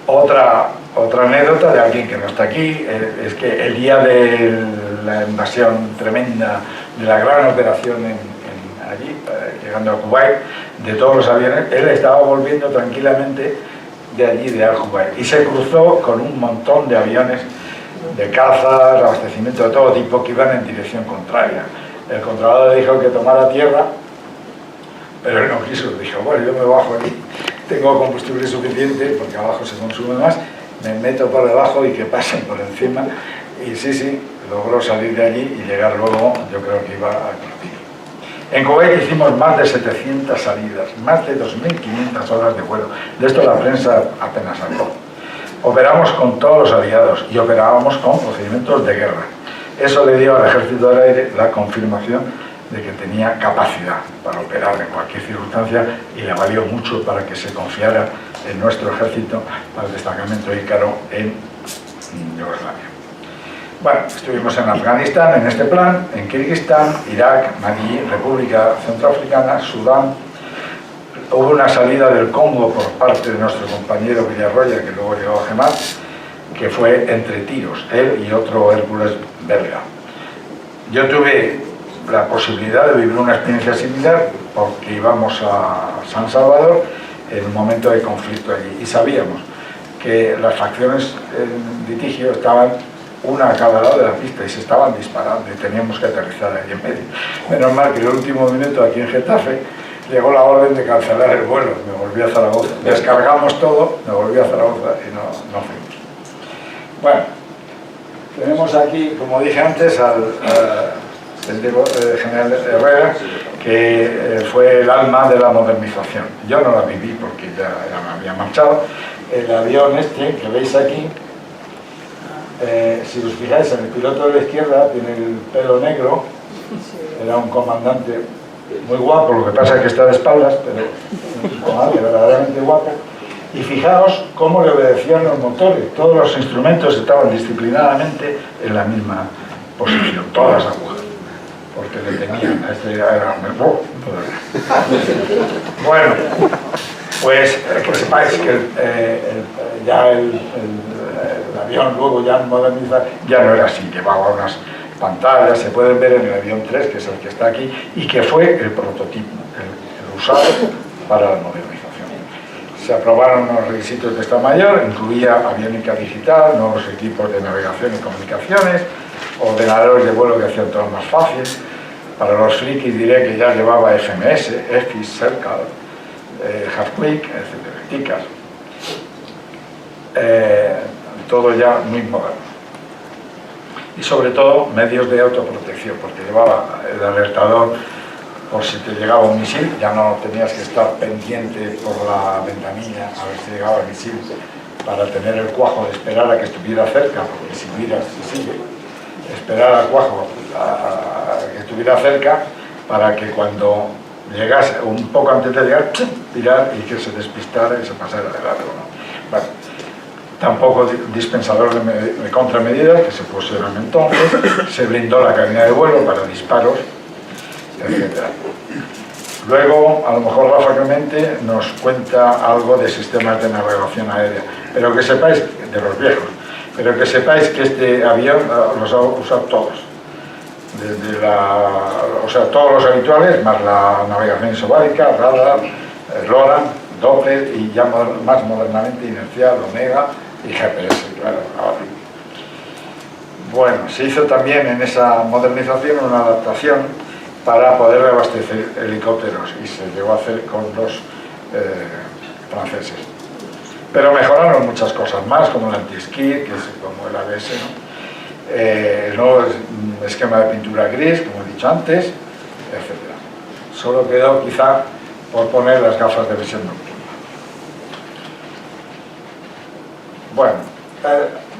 Otra anécdota de alguien que no está aquí, es que el día de la invasión tremenda, de la gran operación allí, llegando a Kuwait, de todos los aviones, él estaba volviendo tranquilamente de allí, de Al-Jubail, y se cruzó con un montón de aviones de caza, abastecimiento de todo tipo, que iban en dirección contraria. El controlador le dijo que tomara tierra, pero él no quiso. Dijo, bueno, yo me bajo aquí, tengo combustible suficiente, porque abajo se consume más, me meto por debajo y que pasen por encima. Y sí, logró salir de allí y llegar luego, yo creo que iba a Cortina. En Kuwait hicimos más de 700 salidas, más de 2.500 horas de vuelo. De esto la prensa apenas habló. Operamos con todos los aliados y operábamos con procedimientos de guerra. Eso le dio al Ejército del Aire la confirmación de que tenía capacidad para operar en cualquier circunstancia y le valió mucho para que se confiara en nuestro ejército para el destacamento Ícaro en Yugoslavia. Bueno, estuvimos en Afganistán en este plan, en Kirguistán, Irak, Malí, República Centroafricana, Sudán. Hubo una salida del Congo por parte de nuestro compañero Villarroya, que luego llegó a Gemar, que fue entre tiros, él y otro Hércules belga. Yo tuve la posibilidad de vivir una experiencia similar porque íbamos a San Salvador en un momento de conflicto allí y sabíamos que las facciones en litigio estaban una a cada lado de la pista y se estaban disparando y teníamos que aterrizar allí en medio. Menos mal que en el último minuto aquí en Getafe llegó la orden de cancelar el vuelo, me volví a Zaragoza. Descargamos todo, me volví a Zaragoza y no fuimos. Bueno, tenemos aquí, como dije antes, al general Herrera, que fue el alma de la modernización. Yo no la viví porque ya me había marchado. El avión este que veis aquí, si os fijáis, en el piloto de la izquierda tiene el pelo negro, era un comandante muy guapo, lo que pasa es que está de espaldas, pero un comandante verdaderamente guapo. Y fijaos cómo le obedecían los motores, todos los instrumentos estaban disciplinadamente en la misma posición, todas las agujas, porque le tenían a este era bueno, pues que sepáis que el avión luego ya modernizado ya no era así, llevaba unas pantallas, se pueden ver en el avión 3, que es el que está aquí, y que fue el prototipo, el usado para la modernización. Se aprobaron unos requisitos de Estado Mayor, incluía aviónica digital, nuevos equipos de navegación y comunicaciones, ordenadores de vuelo que hacían todo más fácil. Para los frikis diré que ya llevaba FMS, EFIS, Circle, Half-Click, etc. TICAS. Todo ya muy moderno. Y sobre todo medios de autoprotección, porque llevaba el alertador por si te llegaba un misil, ya no tenías que estar pendiente por la ventanilla a ver si llegaba el misil, para tener el cuajo de esperar a que estuviera cerca, porque si miras, si sigue, esperar al cuajo a que estuviera cerca, para que cuando llegase, un poco antes de llegar, tirar y que se despistara y se pasara de largo, ¿no? Bueno, tampoco dispensador de contramedidas, que se pusieron entonces, se blindó la cabina de vuelo para disparos, etc. Luego, a lo mejor Rafa Clemente nos cuenta algo de sistemas de navegación aérea, pero que sepáis, de los viejos, pero que sepáis que este avión los ha usado todos, desde todos los habituales, más la navegación isobárica, radar, LORAN, Doppler y ya más modernamente inercial, Omega y GPS, claro, ahora. Bueno, se hizo también en esa modernización una adaptación para poder abastecer helicópteros y se llegó a hacer con los franceses. Pero mejoraron muchas cosas más, como el anti-esquí, que es como el ABS, ¿no? El nuevo esquema de pintura gris, como he dicho antes, etc. Solo quedó quizá por poner las gafas de visión nocturna. Bueno,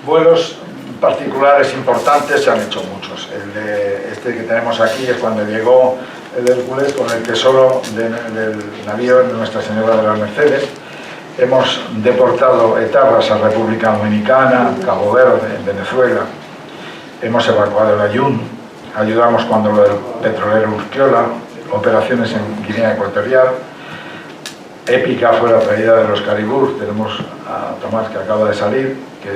vuelos particulares importantes se han hecho muchos. El de este que tenemos aquí es cuando llegó el Hércules con el tesoro del navío de Nuestra Señora de las Mercedes. Hemos deportado etapas a República Dominicana, Cabo Verde, en Venezuela. Hemos evacuado el Ayun, ayudamos cuando lo del petrolero Urquiola, operaciones en Guinea Ecuatorial. Épica fue la traída de los Caribús, tenemos a Tomás que acaba de salir, que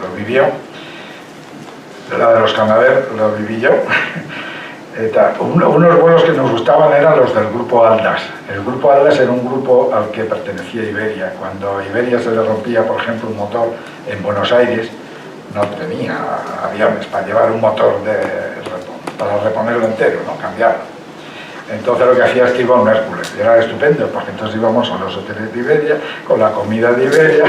lo vivió. La de los Canadair lo viví yo. Unos vuelos que nos gustaban eran los del grupo Aldas. El grupo Aldas era un grupo al que pertenecía Iberia. Cuando a Iberia se le rompía, por ejemplo, un motor en Buenos Aires, no tenía aviones para llevar un motor para reponerlo entero, ¿no? Cambiarlo. Entonces lo que hacía es que iba un Hércules, y era estupendo, porque entonces íbamos a los hoteles de Iberia, con la comida de Iberia,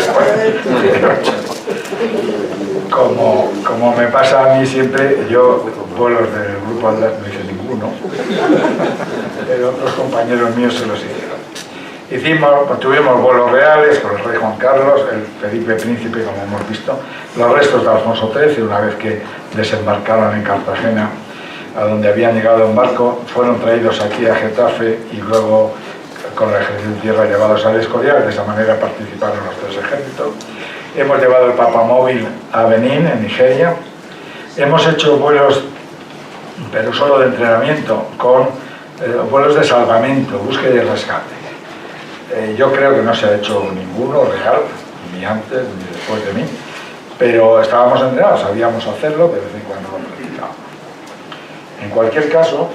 como me pasa a mí siempre, yo vuelos del grupo Atlas no hice ninguno, pero otros compañeros míos se los hicieron. Tuvimos vuelos reales con el rey Juan Carlos, el Felipe Príncipe, como hemos visto, los restos de Alfonso XIII, una vez que desembarcaron en Cartagena, a donde habían llegado en barco, fueron traídos aquí a Getafe y luego con el ejército de tierra llevados al Escorial. De esa manera participaron los tres ejércitos. Hemos llevado el papamóvil a Benín, en Nigeria. Hemos hecho vuelos, pero solo de entrenamiento, con vuelos de salvamento, búsqueda y rescate. Yo creo que no se ha hecho ninguno real, ni antes ni después de mí, pero estábamos entrenados, sabíamos hacerlo, de vez en cuando lo practicábamos. En cualquier caso,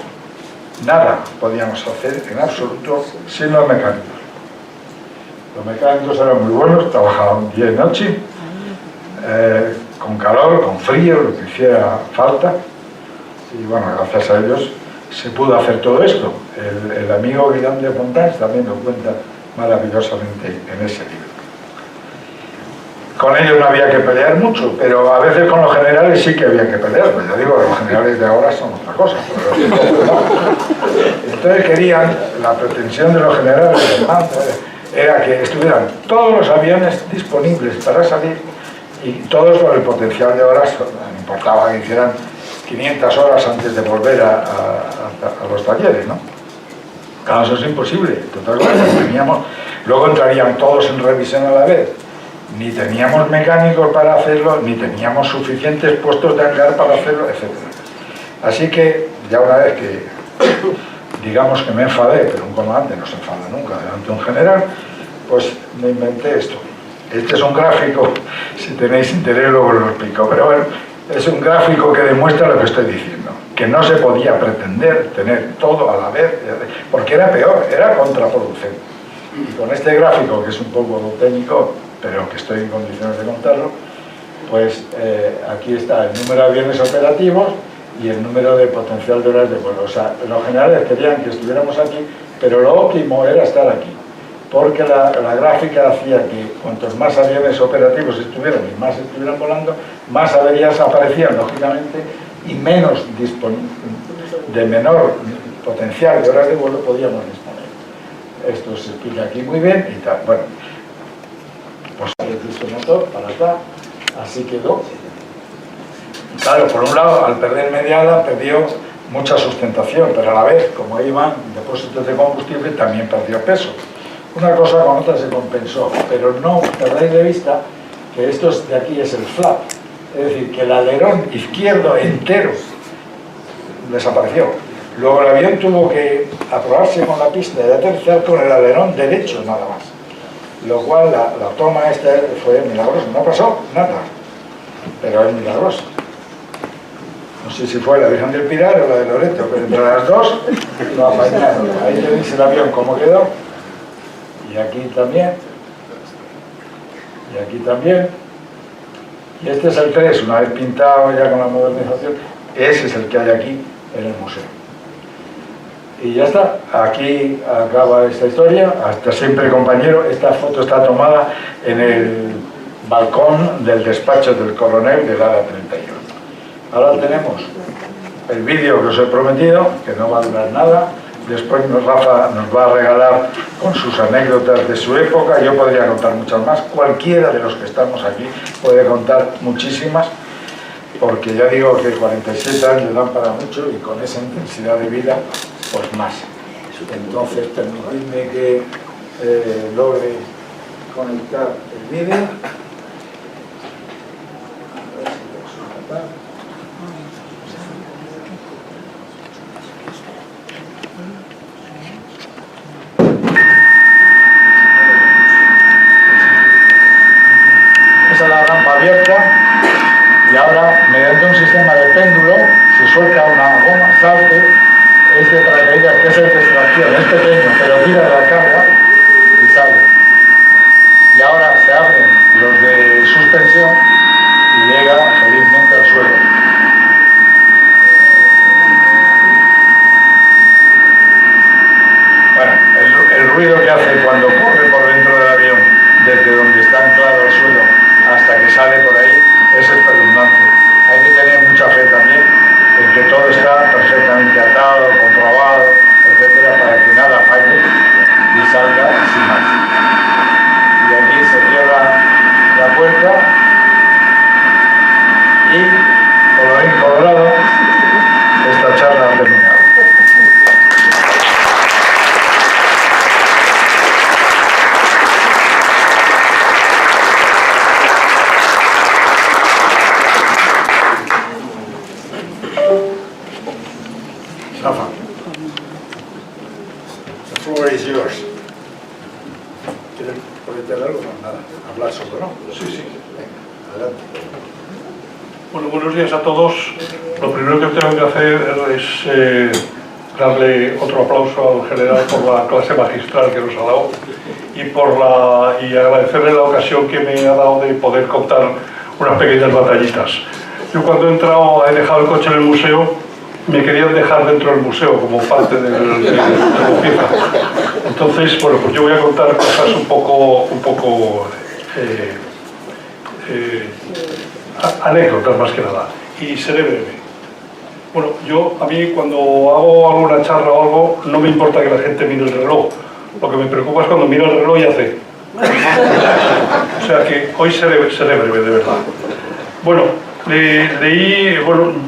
nada podíamos hacer en absoluto sin los mecánicos. Los mecánicos eran muy buenos, trabajaban día y noche, con calor, con frío, lo que hiciera falta. Y bueno, gracias a ellos se pudo hacer todo esto. El amigo Guillaume de Fontans también lo cuenta maravillosamente en ese libro. Con ellos no había que pelear mucho, pero a veces con los generales sí que había que pelear. Pues yo digo, los generales de ahora son otra cosa. Entonces querían, la pretensión de los generales era que estuvieran todos los aviones disponibles para salir y todos con el potencial de horas, no importaba que hicieran 500 horas antes de volver a los talleres, ¿no? Claro, eso es imposible. Luego entrarían todos en revisión a la vez. Ni teníamos mecánicos para hacerlo, ni teníamos suficientes puestos de hangar para hacerlo, etc. Así que, ya una vez que, digamos que me enfadé, pero un comandante no se enfada nunca delante de un general, pues me inventé esto. Este es un gráfico, si tenéis interés luego lo explico, pero bueno, es un gráfico que demuestra lo que estoy diciendo, que no se podía pretender tener todo a la vez, porque era peor, era contraproducente. Y con este gráfico, que es un poco técnico, pero que estoy en condiciones de contarlo, pues aquí está el número de aviones operativos y el número de potencial de horas de vuelo. O sea, los generales querían que estuviéramos aquí, pero lo óptimo era estar aquí, porque la gráfica hacía que cuantos más aviones operativos estuvieran y más estuvieran volando, más averías aparecían, lógicamente, y menos de menor potencial de horas de vuelo podíamos disponer. Esto se explica aquí muy bien y tal. Bueno, pues el motor para acá, así quedó. Claro, por un lado, al perder media ala perdió mucha sustentación, pero a la vez, como iban depósitos de combustible, también perdió peso. Una cosa con otra se compensó, pero no perdáis de vista que esto de aquí es el flap, es decir, que el alerón izquierdo entero desapareció. Luego el avión tuvo que aprobarse con la pista y aterrizar con el alerón derecho nada más, lo cual la toma esta fue milagrosa, no pasó nada, pero es milagrosa. No sé si fue la Virgen del Pilar o la de Loreto, pero entre las dos lo apañaron. Ahí tenéis el avión cómo quedó, y aquí también, y aquí también, y este es el 3, una vez pintado ya con la modernización, ese es el que hay aquí en el museo. Y ya está, aquí acaba esta historia, hasta siempre compañero. Esta foto está tomada en el balcón del despacho del coronel del ala 31. Ahora tenemos el vídeo que os he prometido, que no va a durar nada. Después Rafa nos va a regalar con sus anécdotas de su época. Yo podría contar muchas más. Cualquiera de los que estamos aquí puede contar muchísimas, porque ya digo que 47 años dan para mucho y con esa intensidad de vida, pues más. Entonces, permitidme que logre conectar el vídeo. Esa es la rampa abierta y ahora, mediante un sistema de péndulo, se suelta una goma, salte. Este paracaídas, que es el de extracción, es pequeño, pero tira la carga y sale. Y ahora se abren los de suspensión y llega felizmente al suelo. Bueno, el ruido que hace cuando corre por dentro del avión, desde donde está anclado al suelo hasta que sale por ahí, es espeluznante. Hay que tener mucha fe también en que todo está perfectamente atado, comprobado, etcétera, para que nada falle y salga sin más. Y aquí se cierra la puerta y, colorín colorado, esta charla ha terminado. Rafa, the floor is yours. ¿Quieres comentar algo? No, nada. Hablar solo, ¿no? Sí, sí. Venga, adelante. Bueno, buenos días a todos. Lo primero que tengo que hacer es darle otro aplauso al general por la clase magistral que nos ha dado y agradecerle la ocasión que me ha dado de poder contar unas pequeñas batallitas. Yo cuando he entrado, he dejado el coche en el museo me querían dejar dentro del museo como parte de la pieza. Entonces, bueno, pues yo voy a contar cosas un poco anécdotas más que nada, y seré breve. Bueno, a mí cuando hago alguna charla o algo, no me importa que la gente mire el reloj. Lo que me preocupa es cuando mira el reloj y hace. O sea que hoy seré breve, de verdad. Bueno,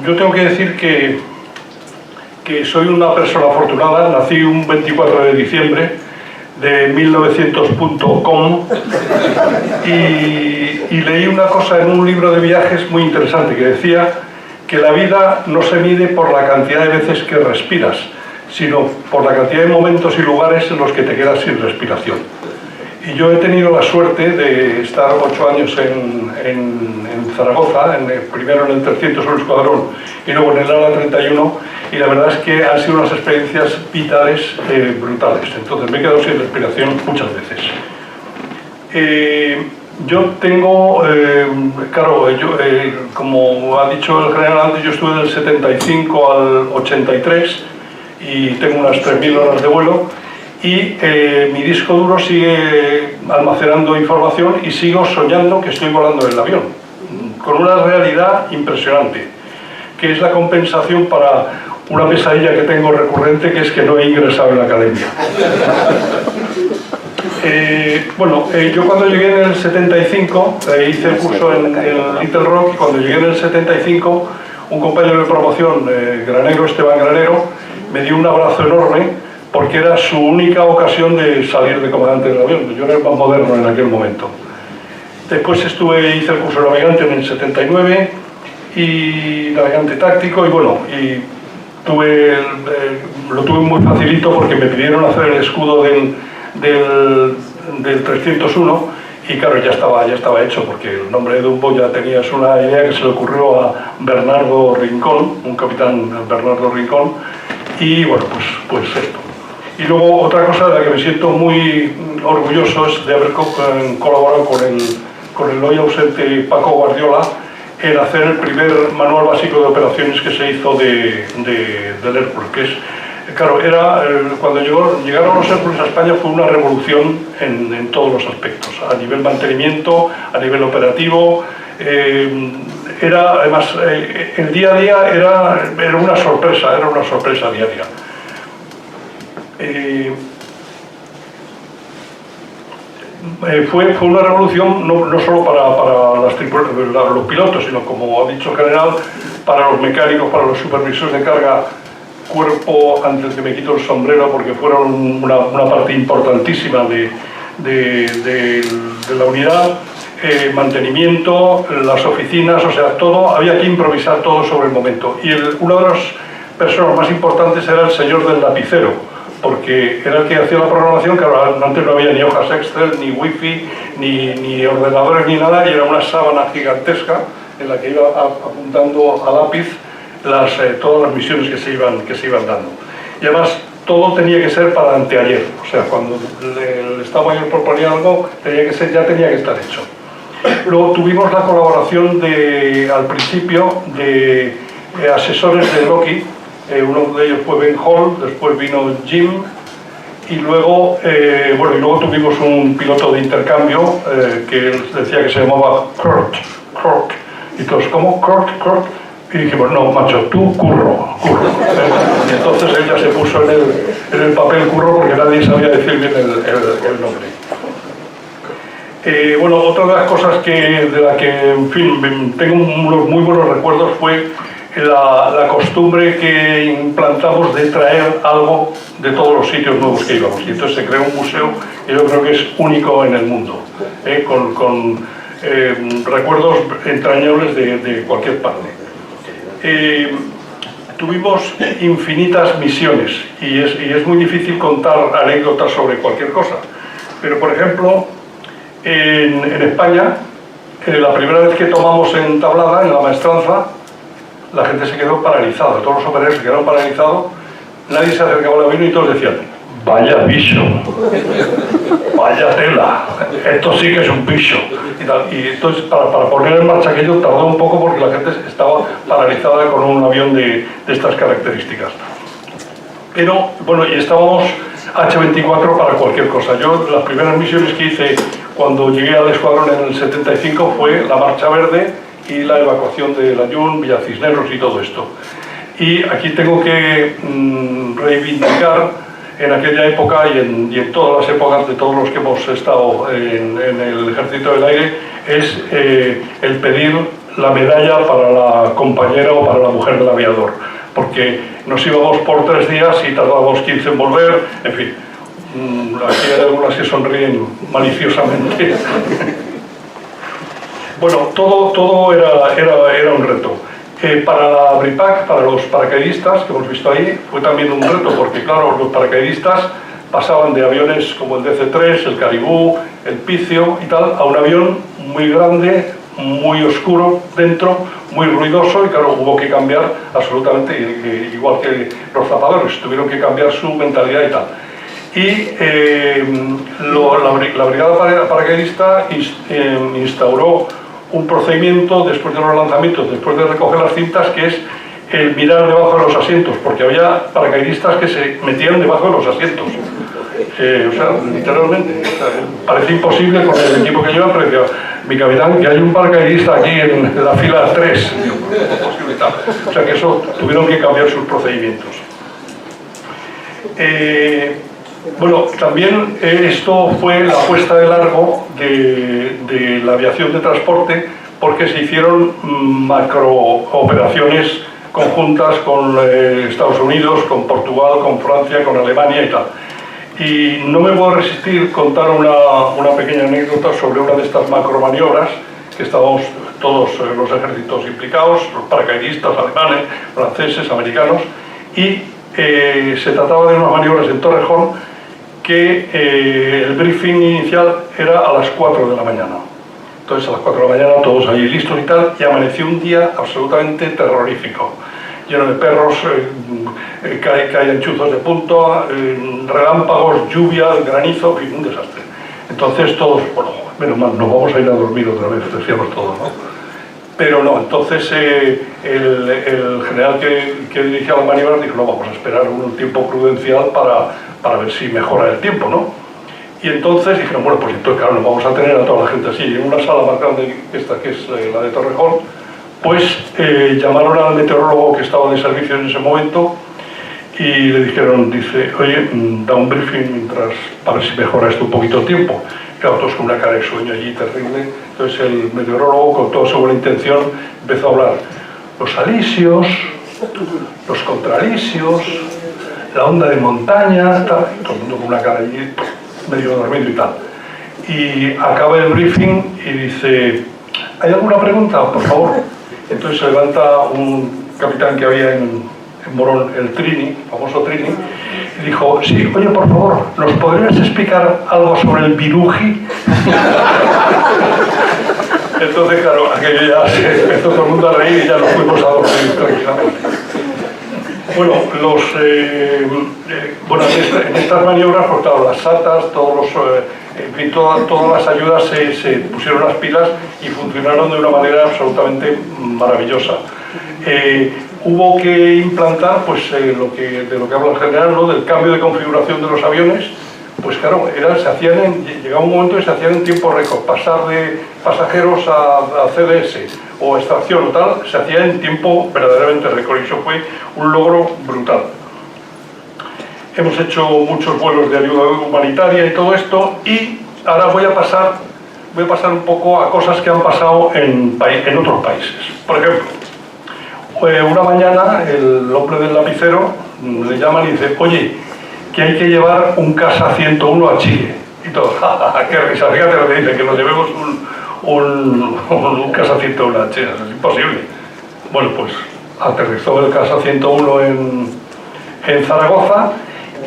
yo tengo que decir que soy una persona afortunada. Nací un 24 de diciembre de 1900.com y leí una cosa en un libro de viajes muy interesante que decía que la vida no se mide por la cantidad de veces que respiras, sino por la cantidad de momentos y lugares en los que te quedas sin respiración. Y yo he tenido la suerte de estar 8 años en Zaragoza, primero en el 301 Escuadrón y luego en el ala 31, y la verdad es que han sido unas experiencias vitales brutales. Entonces me he quedado sin respiración muchas veces. Yo tengo, como ha dicho el general antes, yo estuve del 75 al 83 y tengo unas 3.000 horas de vuelo, y mi disco duro sigue almacenando información y sigo soñando que estoy volando en el avión, con una realidad impresionante, que es la compensación para una pesadilla que tengo recurrente, que es que no he ingresado en la academia. Yo cuando llegué en el 75, hice el curso en Little Rock, y cuando llegué en el 75, un compañero de promoción, Esteban Granero, me dio un abrazo enorme, porque era su única ocasión de salir de comandante del avión. Yo era el más moderno en aquel momento. Después hice el curso de navegante en el 79, y navegante táctico, y lo tuve muy facilito porque me pidieron hacer el escudo del 301, y claro, ya estaba hecho, porque el nombre de Dumbo ya tenías una idea que se le ocurrió a Bernardo Rincón, un capitán Bernardo Rincón, y bueno, pues esto. Y luego otra cosa de la que me siento muy orgulloso es de haber colaborado con el hoy ausente Paco Guardiola en hacer el primer manual básico de operaciones que se hizo del Hércules, que es, claro, cuando llegaron los Hércules a España fue una revolución en todos los aspectos, a nivel mantenimiento, a nivel operativo. Además, el día a día era una sorpresa diaria. Fue una revolución no solo para los pilotos, sino, como ha dicho el general, para los mecánicos, para los supervisores de carga, cuerpo ante el que me quito el sombrero, porque fueron una parte importantísima de la unidad, mantenimiento, las oficinas, o sea, todo, había que improvisar todo sobre el momento. Y uno de las personas más importantes era el señor del lapicero, porque era el que hacía la programación, que antes no había ni hojas Excel, ni wifi, ni ordenadores, ni nada, y era una sábana gigantesca en la que iba apuntando a lápiz todas las misiones que se iban dando. Y además todo tenía que ser para anteayer, o sea, cuando el Estado Mayor proponía algo, ya tenía que estar hecho. Luego tuvimos la colaboración al principio de asesores de Lockheed. Uno de ellos fue Ben Hall, después vino Jim, y luego tuvimos un piloto de intercambio que decía que se llamaba Kurt, y todos, ¿cómo? Kurt, y dijimos, no, macho, tú Curro. Y entonces él ya se puso en el papel Curro, porque nadie sabía decir bien el nombre. Otra de las cosas de la que, en fin, tengo unos muy buenos recuerdos fue la costumbre que implantamos de traer algo de todos los sitios nuevos que íbamos. Y entonces se creó un museo que yo creo que es único en el mundo, con recuerdos entrañables de cualquier parte. Tuvimos infinitas misiones y es muy difícil contar anécdotas sobre cualquier cosa. Pero, por ejemplo, en España, la primera vez que tomamos en Tablada, en la maestranza, la gente se quedó paralizada, todos los operarios se quedaron paralizados, nadie se acercaba al avión y todos decían vaya bicho, vaya tela, esto sí que es un bicho. Y entonces para poner en marcha aquello tardó un poco porque la gente estaba paralizada con un avión de estas características. Pero bueno, y estábamos H-24 para cualquier cosa. Yo las primeras misiones que hice cuando llegué al escuadrón en el 75 fue la Marcha Verde y la evacuación de Layún, Villa Cisneros y todo esto. Y aquí tengo que reivindicar en aquella época y en todas las épocas de todos los que hemos estado en el Ejército del Aire, es el pedir la medalla para la compañera o para la mujer del aviador, porque nos íbamos por 3 días y tardábamos 15 en volver, en fin, aquí hay algunas que sonríen maliciosamente. Bueno, todo era un reto. Para la BRIPAC, para los paracaidistas que hemos visto ahí, fue también un reto, porque claro, los paracaidistas pasaban de aviones como el DC-3, el Caribú, el Picio y tal, a un avión muy grande, muy oscuro dentro, muy ruidoso, y claro, hubo que cambiar absolutamente, igual que los zapadores, tuvieron que cambiar su mentalidad y tal. Y la brigada paracaidista instauró un procedimiento después de los lanzamientos, después de recoger las cintas, que es el mirar debajo de los asientos, porque había paracaidistas que se metían debajo de los asientos. O sea, literalmente, parece imposible con el equipo que lleva, pero decía, mi capitán, que hay un paracaidista aquí en la fila 3. O sea que eso, tuvieron que cambiar sus procedimientos. Bueno, también esto fue la puesta de largo de la aviación de transporte, porque se hicieron macrooperaciones conjuntas con Estados Unidos, con Portugal, con Francia, con Alemania y tal. Y no me puedo resistir contar una pequeña anécdota sobre una de estas macromaniobras, que estábamos todos los ejércitos implicados, los paracaidistas alemanes, franceses, americanos, y se trataba de unas maniobras en Torrejón, que el briefing inicial era a las 4 de la mañana. Entonces a las 4 de la mañana todos allí listos y tal, y amaneció un día absolutamente terrorífico, lleno de perros, caían chuzos de punta, relámpagos, lluvia, granizo, en fin, un desastre. Entonces todos, bueno, menos mal, nos vamos a ir a dormir otra vez, decíamos todos, ¿no? Pero no, entonces el general que dirigía la maniobra dijo, no, vamos a esperar un tiempo prudencial para ver si mejora el tiempo, ¿no? Y entonces dijeron, bueno, pues entonces claro, nos vamos a tener a toda la gente así, en una sala más grande que esta, que es la de Torrejón, pues llamaron al meteorólogo que estaba de servicio en ese momento y le dijeron, dice, oye, da un briefing mientras, para ver si mejora esto un poquito el tiempo. Claro, todos con una cara de sueño allí terrible. Entonces el meteorólogo, con toda su buena intención, empezó a hablar los alisios, los contralisios, la onda de montaña, tal, y todo el mundo con una cara allí medio dormido y tal. Y acaba el briefing y dice, ¿hay alguna pregunta? Por favor. Entonces se levanta un capitán que había en Morón, el Trini, famoso Trini, y dijo, sí, oye, por favor, ¿nos podrías explicar algo sobre el viruji? Entonces, claro, aquello ya se empezó todo el mundo a reír y ya nos fuimos a dormir tranquilamente. Bueno, en estas maniobras, pues claro, las SATAs, en fin, todas las ayudas se pusieron las pilas y funcionaron de una manera absolutamente maravillosa. Hubo que implantar, pues, de lo que habla el general, ¿no?, del cambio de configuración de los aviones. Pues claro, llegaba un momento que se hacían en tiempo récord. Pasar de pasajeros a CDS o extracción o tal, se hacía en tiempo verdaderamente récord, y eso fue un logro brutal. Hemos hecho muchos vuelos de ayuda humanitaria y todo esto, y ahora voy a pasar un poco a cosas que han pasado en otros países. Por ejemplo, una mañana el hombre del lapicero le llaman y dice, oye, que hay que llevar un Casa 101 a Chile. Y todos, qué risa, fíjate lo que dice, que nos llevemos un Casa 101 a Chile, es imposible. Bueno, pues aterrizó el Casa 101 en Zaragoza,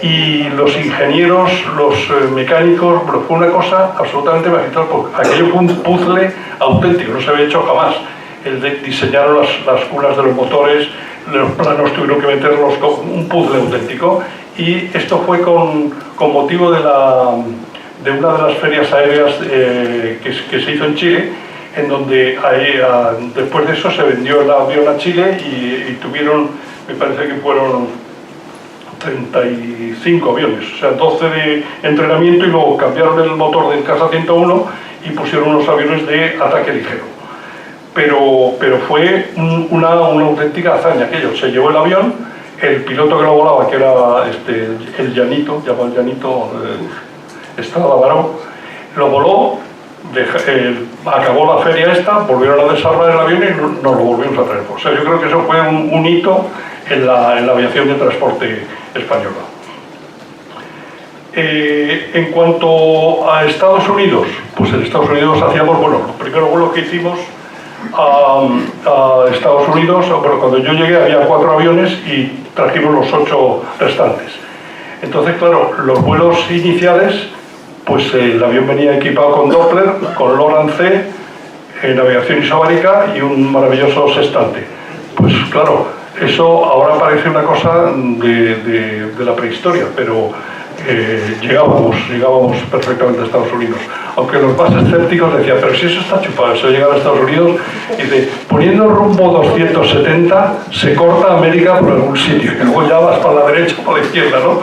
y los ingenieros, los mecánicos, bueno, fue una cosa absolutamente magistral, porque aquello fue un puzzle auténtico, no se había hecho jamás. Diseñaron las culas de los motores, los planos tuvieron que meterlos con un puzzle auténtico, y esto fue con motivo de una de las ferias aéreas que se hizo en Chile, en donde después de eso se vendió el avión a Chile y tuvieron, me parece que fueron 35 aviones, o sea, 12 de entrenamiento, y luego cambiaron el motor del Casa 101 y pusieron unos aviones de ataque ligero. Pero fue una auténtica hazaña aquello. Se llevó el avión, el piloto que lo volaba, que era el Llanito, llamado el Llanito, Estrada Baró, lo voló, acabó la feria esta, volvieron a desarmar el avión y nos lo volvimos a traer. O sea, yo creo que eso fue un hito en la aviación de transporte española. En cuanto a Estados Unidos, pues en Estados Unidos hacíamos, bueno, los primeros vuelos que hicimos a Estados Unidos, bueno, cuando yo llegué había 4 aviones y trajimos los 8 restantes. Entonces, claro, los vuelos iniciales, pues el avión venía equipado con Doppler, con LORAN C, navegación isobárica y un maravilloso sextante. Pues claro, eso ahora parece una cosa de la prehistoria, pero llegábamos perfectamente a Estados Unidos. Aunque los más escépticos decían, pero si eso está chupado, eso llega a Estados Unidos, y dice, poniendo rumbo 270, se corta América por algún sitio, y luego ya vas para la derecha o para la izquierda, ¿no?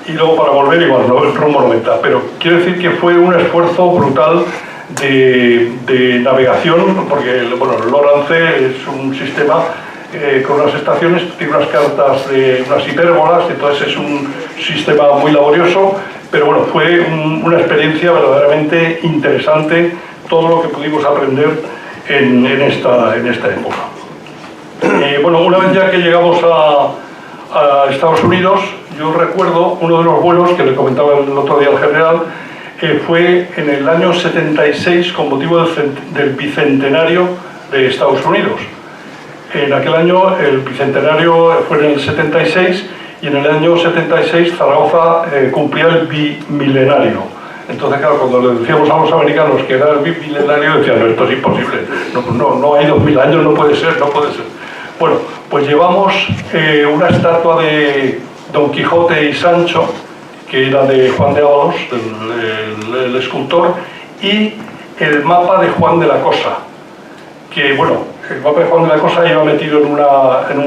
Y luego para volver igual, ¿no? El rumbo 90. Pero quiero decir que fue un esfuerzo brutal de navegación, porque bueno, el LORAN C es un sistema con unas estaciones, tiene unas cartas, unas hipérbolas, entonces es un sistema muy laborioso, pero bueno, fue una experiencia verdaderamente interesante, todo lo que pudimos aprender en esta época. Bueno, una vez ya que llegamos a Estados Unidos, yo recuerdo uno de los vuelos que le comentaba el otro día al general, fue en el año 76 con motivo del bicentenario de Estados Unidos. En aquel año el bicentenario fue en el 76 y en el año 76 Zaragoza cumplía el bimilenario. Entonces, claro, cuando le decíamos a los americanos que era el bimilenario, decían, no, esto es imposible, no hay 2000 años, no puede ser. Bueno, pues llevamos una estatua de Don Quijote y Sancho, que era de Juan de Ábalos, el escultor, y el mapa de Juan de la Cosa, que bueno, el mapa de Juan de la Cosa iba metido en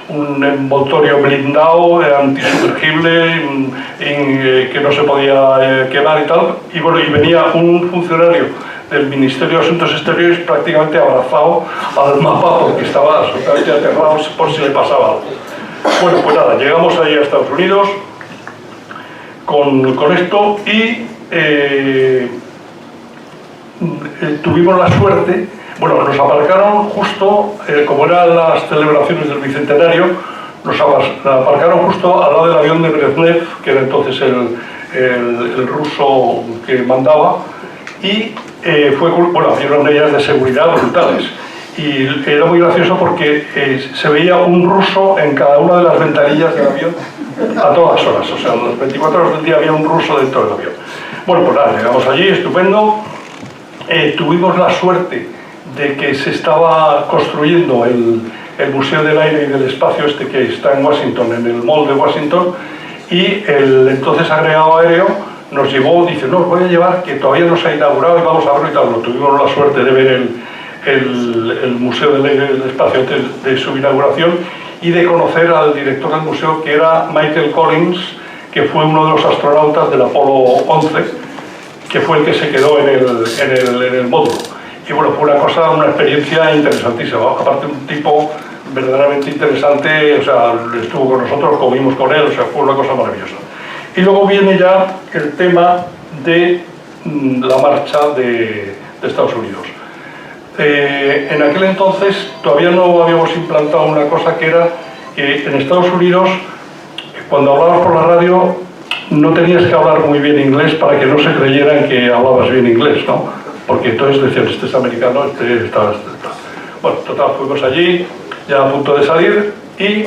un envoltorio blindado, antisumergible, que no se podía quemar y tal, y bueno, y venía un funcionario del Ministerio de Asuntos Exteriores prácticamente abrazado al mapa porque estaba absolutamente aterrado por si le pasaba algo. Bueno, pues nada, llegamos ahí a Estados Unidos con esto y tuvimos la suerte, bueno, nos aparcaron justo, como eran las celebraciones del Bicentenario, nos aparcaron justo al lado del avión de Brezhnev, que era entonces el ruso que mandaba, y había unas medidas de seguridad brutales. Y era muy gracioso porque se veía un ruso en cada una de las ventanillas del avión a todas horas, o sea, las 24 horas del día había un ruso dentro del avión. Bueno, pues nada, llegamos allí, estupendo. Tuvimos la suerte de que se estaba construyendo el Museo del Aire y del Espacio que está en Washington, en el Mall de Washington, y el entonces agregado aéreo nos llevó, dice, no, os voy a llevar, que todavía no se ha inaugurado y vamos a verlo y tal. No, tuvimos la suerte de ver el Museo del Aire y del Espacio de su inauguración y de conocer al director del museo, que era Michael Collins, que fue uno de los astronautas del Apolo 11, que fue el que se quedó en el módulo. Y bueno, fue una experiencia interesantísima. Aparte, un tipo verdaderamente interesante, o sea, estuvo con nosotros, comimos con él, o sea, fue una cosa maravillosa. Y luego viene ya el tema de la marcha de Estados Unidos. En aquel entonces todavía no habíamos implantado una cosa, que era que en Estados Unidos, cuando hablabas por la radio, no tenías que hablar muy bien inglés para que no se creyeran que hablabas bien inglés, ¿no? Porque entonces decían, este es americano, este está. Bueno, total, fuimos allí, ya a punto de salir, y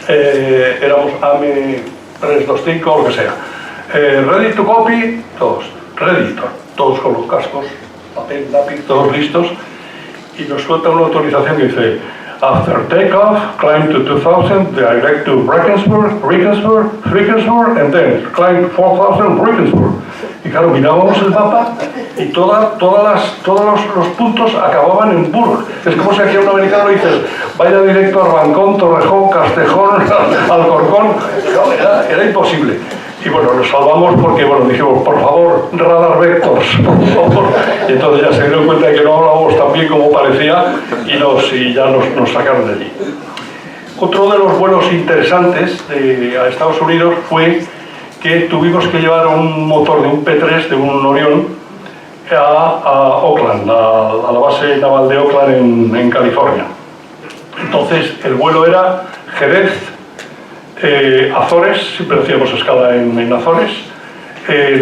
éramos AME 325 o lo que sea. Ready to copy, todos. Ready, todos con los cascos, papel, lápiz, todos listos, y nos suelta una autorización que dice, After takeoff, climb to 2000, direct to Regensburg, and then climb 4000, Regensburg. Y claro, mirábamos el mapa y todos los puntos acababan en Burg. Es como si aquí a un americano le dices, vaya directo a Arbancón, Torrejón, Castejón, Alcorcón. No, era imposible. Y bueno, nos salvamos porque, bueno, dijimos, por favor, radar vectors, por favor. Y entonces ya se dieron cuenta de que no hablábamos tan bien como parecía y ya nos sacaron de allí. Otro de los vuelos interesantes a Estados Unidos fue que tuvimos que llevar un motor de un P-3, de un Orión, a Oakland, a la base naval de Oakland en California. Entonces el vuelo era Jerez, Azores, siempre hacíamos escala en Azores,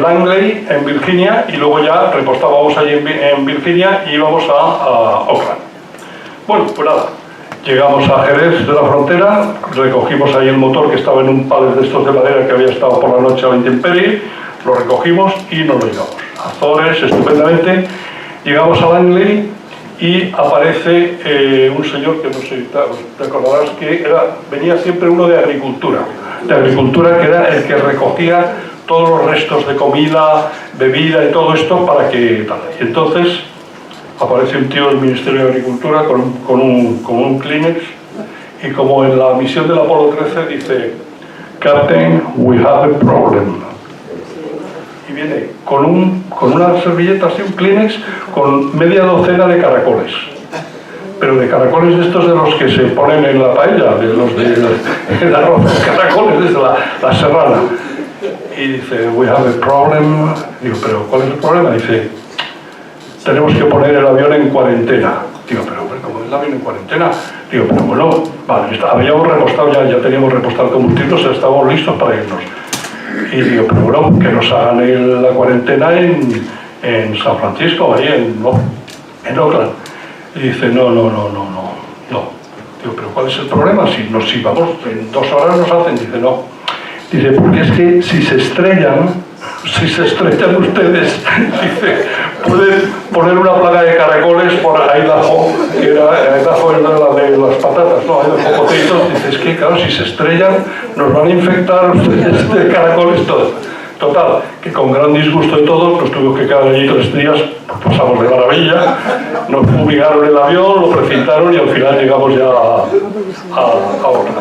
Langley en Virginia, y luego ya repostábamos allí en Virginia y íbamos a Oakland. Bueno, pues nada, llegamos a Jerez de la Frontera, recogimos ahí el motor que estaba en un pallet de estos de madera que había estado por la noche a la intemperie, lo recogimos y nos lo llevamos. Azores, estupendamente, llegamos a Langley y aparece un señor que no sé, te acordarás que venía siempre uno de agricultura, que era el que recogía todos los restos de comida, bebida y todo esto para que tal. Y entonces aparece un tío del Ministerio de Agricultura con un Kleenex y como en la misión del Apolo 13 dice, Captain, we have a problem. Y viene con una servilleta así, un Kleenex, con media docena de caracoles. Pero de caracoles de estos de los que se ponen en la paella, de los del arroz, caracoles desde la serrana. Y dice, we have a problem. Digo, ¿pero cuál es el problema? Dice, tenemos que poner el avión en cuarentena. Digo, pero ¿cómo es el avión en cuarentena? Digo, pero bueno, vale, habíamos repostado, ya teníamos repostado el combustible, o sea, estábamos listos para irnos. Y digo, pero bueno, que nos hagan la cuarentena en San Francisco, ahí en Oakland. Y dice, no. Digo, pero ¿cuál es el problema? Si vamos, en 2 horas nos hacen. Dice, no. Dice, porque es que si se estrellan ustedes, dice, pueden poner una plaga de caracoles por ahí abajo, que era de las patatas, ¿no? Ahí de potitos. Dice, es que claro, si se estrellan, nos van a infectar ustedes de caracoles todo. Total, que con gran disgusto de todos, nos tuvimos que quedar allí 3 días, pasamos de maravilla, nos fumigaron el avión, lo precintaron y al final llegamos ya a Oakland.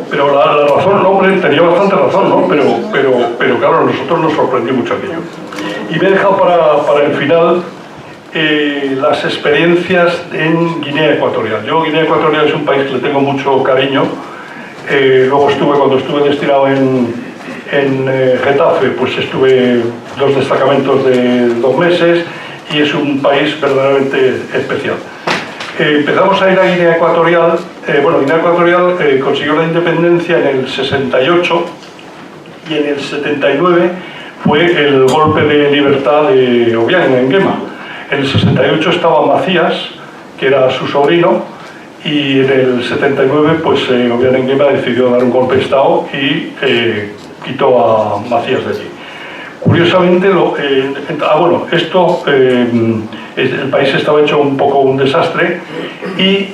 Pero la razón, no, hombre, tenía bastante razón, ¿no? Pero claro, a nosotros nos sorprendió mucho aquello. Y me he dejado para el final las experiencias en Guinea Ecuatorial. Yo, Guinea Ecuatorial es un país que le tengo mucho cariño. Luego cuando estuve destinado en Getafe, pues estuve 2 destacamentos de 2 meses y es un país verdaderamente especial. Empezamos a ir a Guinea Ecuatorial. Guinea Ecuatorial consiguió la independencia en el 68 y en el 79 fue el golpe de libertad de Obiang Nguema. En el 68 estaba Macías, que era su sobrino, y en el 79 pues Obiang Nguema decidió dar un golpe de Estado y quitó a Macías de allí. Curiosamente, el país estaba hecho un poco un desastre y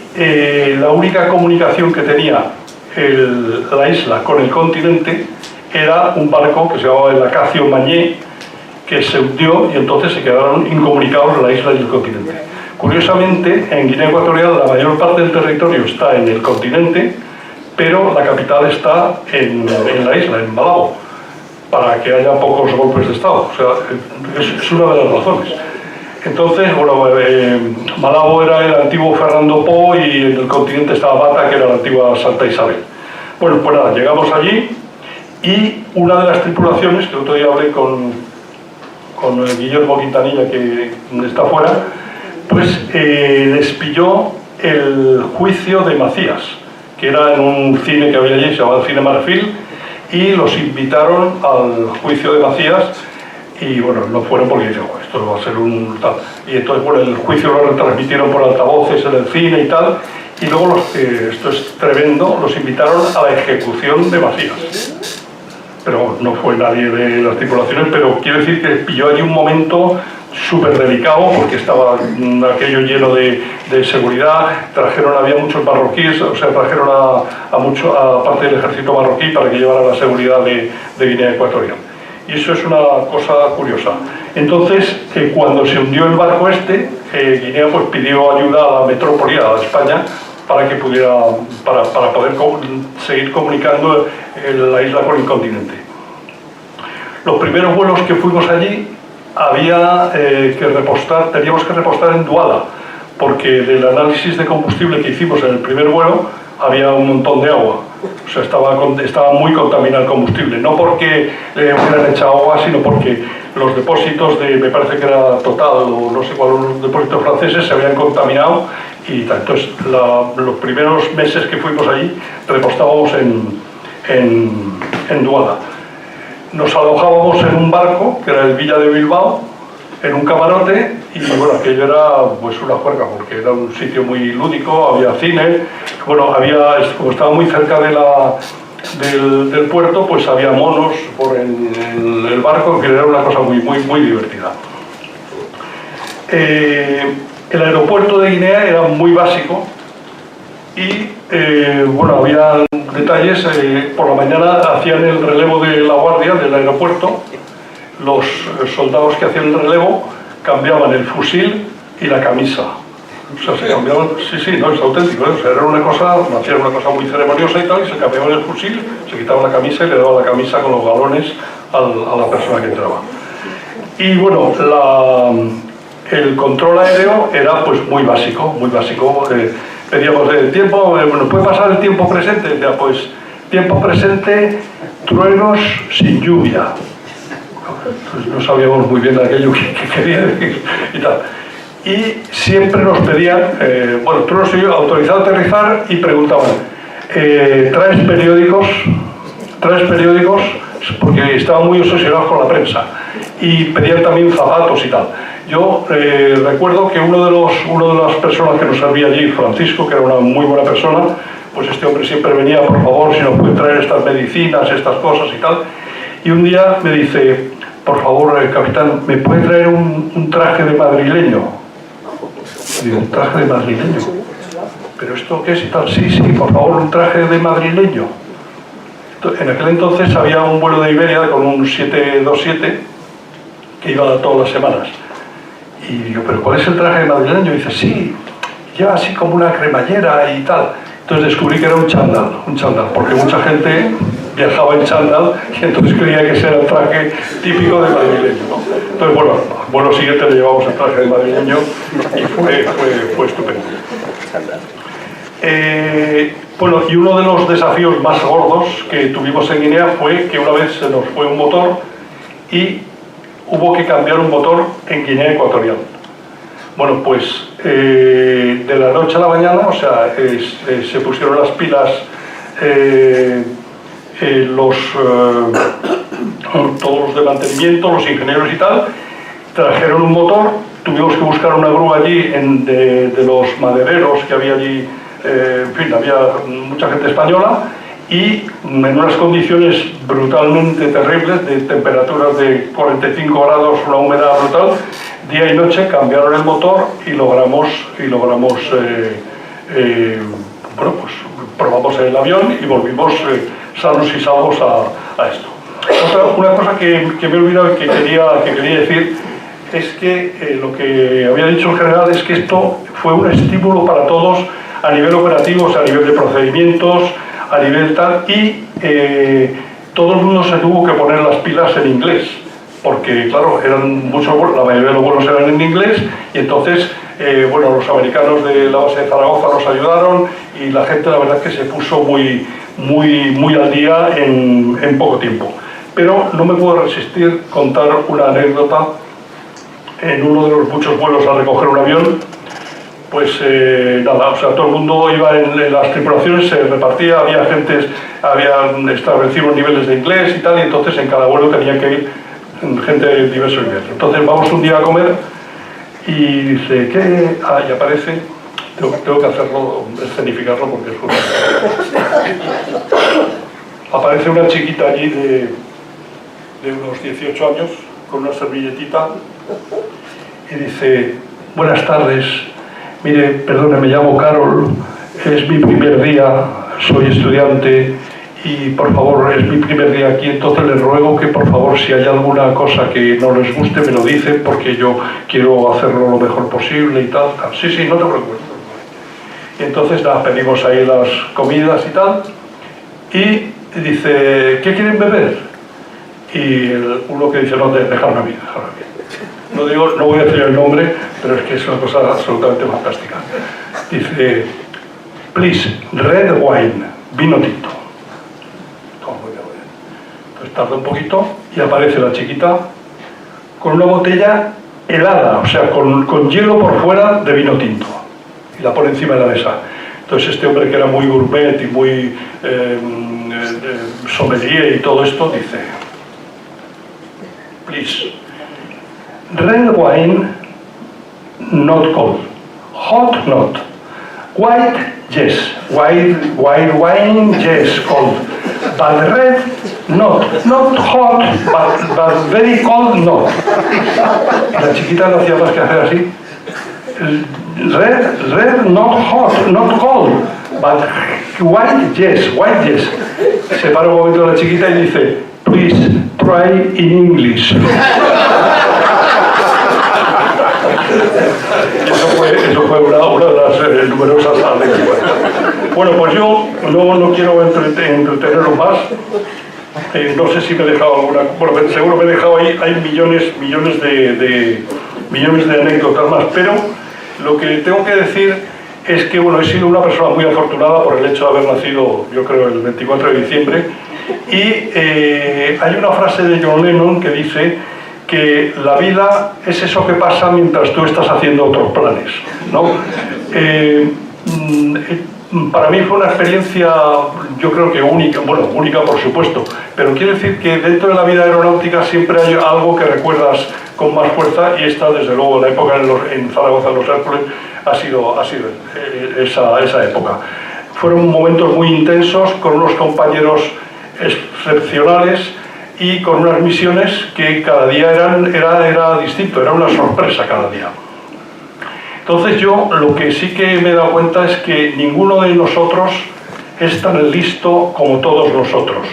la única comunicación que tenía la isla con el continente era un barco que se llamaba el Acacio Mañé, que se hundió y entonces se quedaron incomunicados la isla y el continente. Curiosamente, en Guinea Ecuatorial la mayor parte del territorio está en el continente, pero la capital está en la isla, en Malabo, para que haya pocos golpes de Estado. O sea, es una de las razones. Entonces, Malabo era el antiguo Fernando Po y en el continente estaba Bata, que era la antigua Santa Isabel. Bueno, pues nada, llegamos allí y una de las tripulaciones, que otro día hablé con Guillermo Quintanilla, que está fuera, pues les pilló el juicio de Macías, que era en un cine que había allí, se llamaba el Cine Marfil, y los invitaron al juicio de Macías y bueno, no fueron porque dijeron, esto va a ser un tal. Y entonces, bueno, el juicio lo retransmitieron por altavoces en el cine y tal, y luego esto es tremendo, los invitaron a la ejecución de Macías. Pero no fue nadie de las tripulaciones, pero quiero decir que pilló allí un momento súper delicado porque estaba aquello lleno de seguridad. Había muchos marroquíes, o sea, trajeron a parte del ejército marroquí para que llevara la seguridad de Guinea Ecuatorial. Y eso es una cosa curiosa. Entonces, cuando se hundió el barco Guinea pues pidió ayuda a la metrópoli, a España, para que pudiera, para poder seguir comunicando la isla con el continente. Los primeros vuelos que fuimos allí teníamos que repostar en Duala, porque del análisis de combustible que hicimos en el primer vuelo había un montón de agua. O sea, estaba muy contaminado el combustible, no porque le hubieran echado agua, sino porque los depósitos me parece que era Total o no sé cuál, los depósitos franceses se habían contaminado y tal. Entonces, los primeros meses que fuimos allí repostábamos en Duala. Nos alojábamos en un barco, que era el Villa de Bilbao, en un camarote, y bueno, aquello era pues una juerga, porque era un sitio muy lúdico, había cine, bueno, como estaba muy cerca del puerto, pues había monos por el barco, que era una cosa muy divertida. El aeropuerto de Guinea era muy básico y bueno, había detalles. Por la mañana hacían el relevo de la guardia del aeropuerto. Los soldados que hacían el relevo cambiaban el fusil y la camisa. O sea, se cambiaban, sí, no, es auténtico, ¿eh? O sea, hacían una cosa muy ceremoniosa y tal, y se cambiaban el fusil, se quitaban la camisa y le daban la camisa con los galones a la persona que entraba. Y bueno, el control aéreo era pues muy básico. Pedíamos el tiempo, bueno, ¿puede pasar el tiempo presente? Ya, pues, tiempo presente, truenos sin lluvia. Pues no sabíamos muy bien aquello que quería decir y tal. Y siempre nos pedían, bueno, truenos sin lluvia, autorizado a aterrizar, y preguntaban, ¿traes periódicos? Porque estaban muy obsesionados con la prensa. Y pedían también zapatos y tal. Yo recuerdo que una de las personas que nos servía allí, Francisco, que era una muy buena persona, pues este hombre siempre venía, por favor, si nos puede traer estas medicinas, estas cosas y tal. Y un día me dice, por favor, capitán, ¿me puede traer un traje de madrileño? Y digo, ¿un traje de madrileño? ¿Pero esto qué es y tal? Sí, por favor, un traje de madrileño. En aquel entonces había un vuelo de Iberia con un 727 que iba todas las semanas. Y digo, ¿pero cuál es el traje de madrileño? Y dice, sí, lleva así como una cremallera y tal. Entonces descubrí que era un chándal, porque mucha gente viajaba en chándal y entonces creía que ese era el traje típico de madrileño, ¿no? Entonces, bueno, al vuelo siguiente le llevamos el traje de madrileño y fue estupendo. Bueno, y uno de los desafíos más gordos que tuvimos en Guinea fue que una vez se nos fue un motor y hubo que cambiar un motor en Guinea Ecuatorial. Bueno, pues de la noche a la mañana, o sea, se pusieron las pilas todos los de mantenimiento, los ingenieros y tal, trajeron un motor, tuvimos que buscar una grúa allí de los madereros que había allí, en fin, había mucha gente española, y en unas condiciones brutalmente terribles, de temperaturas de 45 grados, una humedad brutal, día y noche cambiaron el motor y logramos bueno, pues probamos el avión y volvimos sanos y salvos a esto. Una cosa que me he olvidado y que quería decir es que lo que había dicho el general es que esto fue un estímulo para todos a nivel operativo, o sea, a nivel de procedimientos, a nivel tal, y todo el mundo se tuvo que poner las pilas en inglés, porque claro, eran muchos vuelos, la mayoría de los vuelos eran en inglés, y entonces, bueno, los americanos de la base de Zaragoza nos ayudaron, y la gente la verdad es que se puso muy al día en poco tiempo. Pero no me puedo resistir contar una anécdota. En uno de los muchos vuelos a recoger un avión, pues nada, o sea, todo el mundo iba en las tripulaciones, se repartía, había establecido niveles de inglés y tal, y entonces en cada vuelo tenía que ir gente de diversos niveles. Entonces vamos un día a comer y dice, ¿qué? Ah, y aparece, tengo que hacerlo, escenificarlo porque es justo. Aparece una chiquita allí de unos 18 años con una servilletita y dice: buenas tardes, mire, perdone, me llamo Carol, es mi primer día, soy estudiante y por favor es mi primer día aquí, entonces les ruego que por favor si hay alguna cosa que no les guste me lo dicen porque yo quiero hacerlo lo mejor posible y tal. Sí, sí, no te preocupes. Y entonces nada, pedimos ahí las comidas y tal y dice: ¿qué quieren beber? Y uno que dice: no, dejadme a mí. No digo, no voy a decir el nombre, pero es que es una cosa absolutamente fantástica. Dice: please, red wine, vino tinto. Entonces tarda un poquito y aparece la chiquita con una botella helada, o sea, con hielo por fuera de vino tinto. Y la pone encima de la mesa. Entonces este hombre, que era muy gourmet y muy sommelier y todo esto, dice: please, red wine, not cold, hot not, white, yes, white wine, yes, cold, but red, not hot, but very cold, not. La chiquita no hacía más que hacer así: red, not hot, not cold, but white, yes. Se para un momento la chiquita y dice: please, try in English. Eso fue una de las numerosas anécdotas. Bueno, pues yo no quiero entreteneros más. No sé si me he dejado alguna... Bueno, seguro me he dejado ahí, hay millones de anécdotas más, pero lo que tengo que decir es que, bueno, he sido una persona muy afortunada por el hecho de haber nacido, yo creo, el 24 de diciembre, y hay una frase de John Lennon que dice que la vida es eso que pasa mientras tú estás haciendo otros planes, ¿no? Para mí fue una experiencia, yo creo que única, bueno, única por supuesto, pero quiero decir que dentro de la vida aeronáutica siempre hay algo que recuerdas con más fuerza, y esta, desde luego, la época en Zaragoza, en los Hércules, ha sido esa época. Fueron momentos muy intensos, con unos compañeros excepcionales y con unas misiones que cada día era distinto, era una sorpresa cada día. Entonces yo lo que sí que me he dado cuenta es que ninguno de nosotros es tan listo como todos nosotros.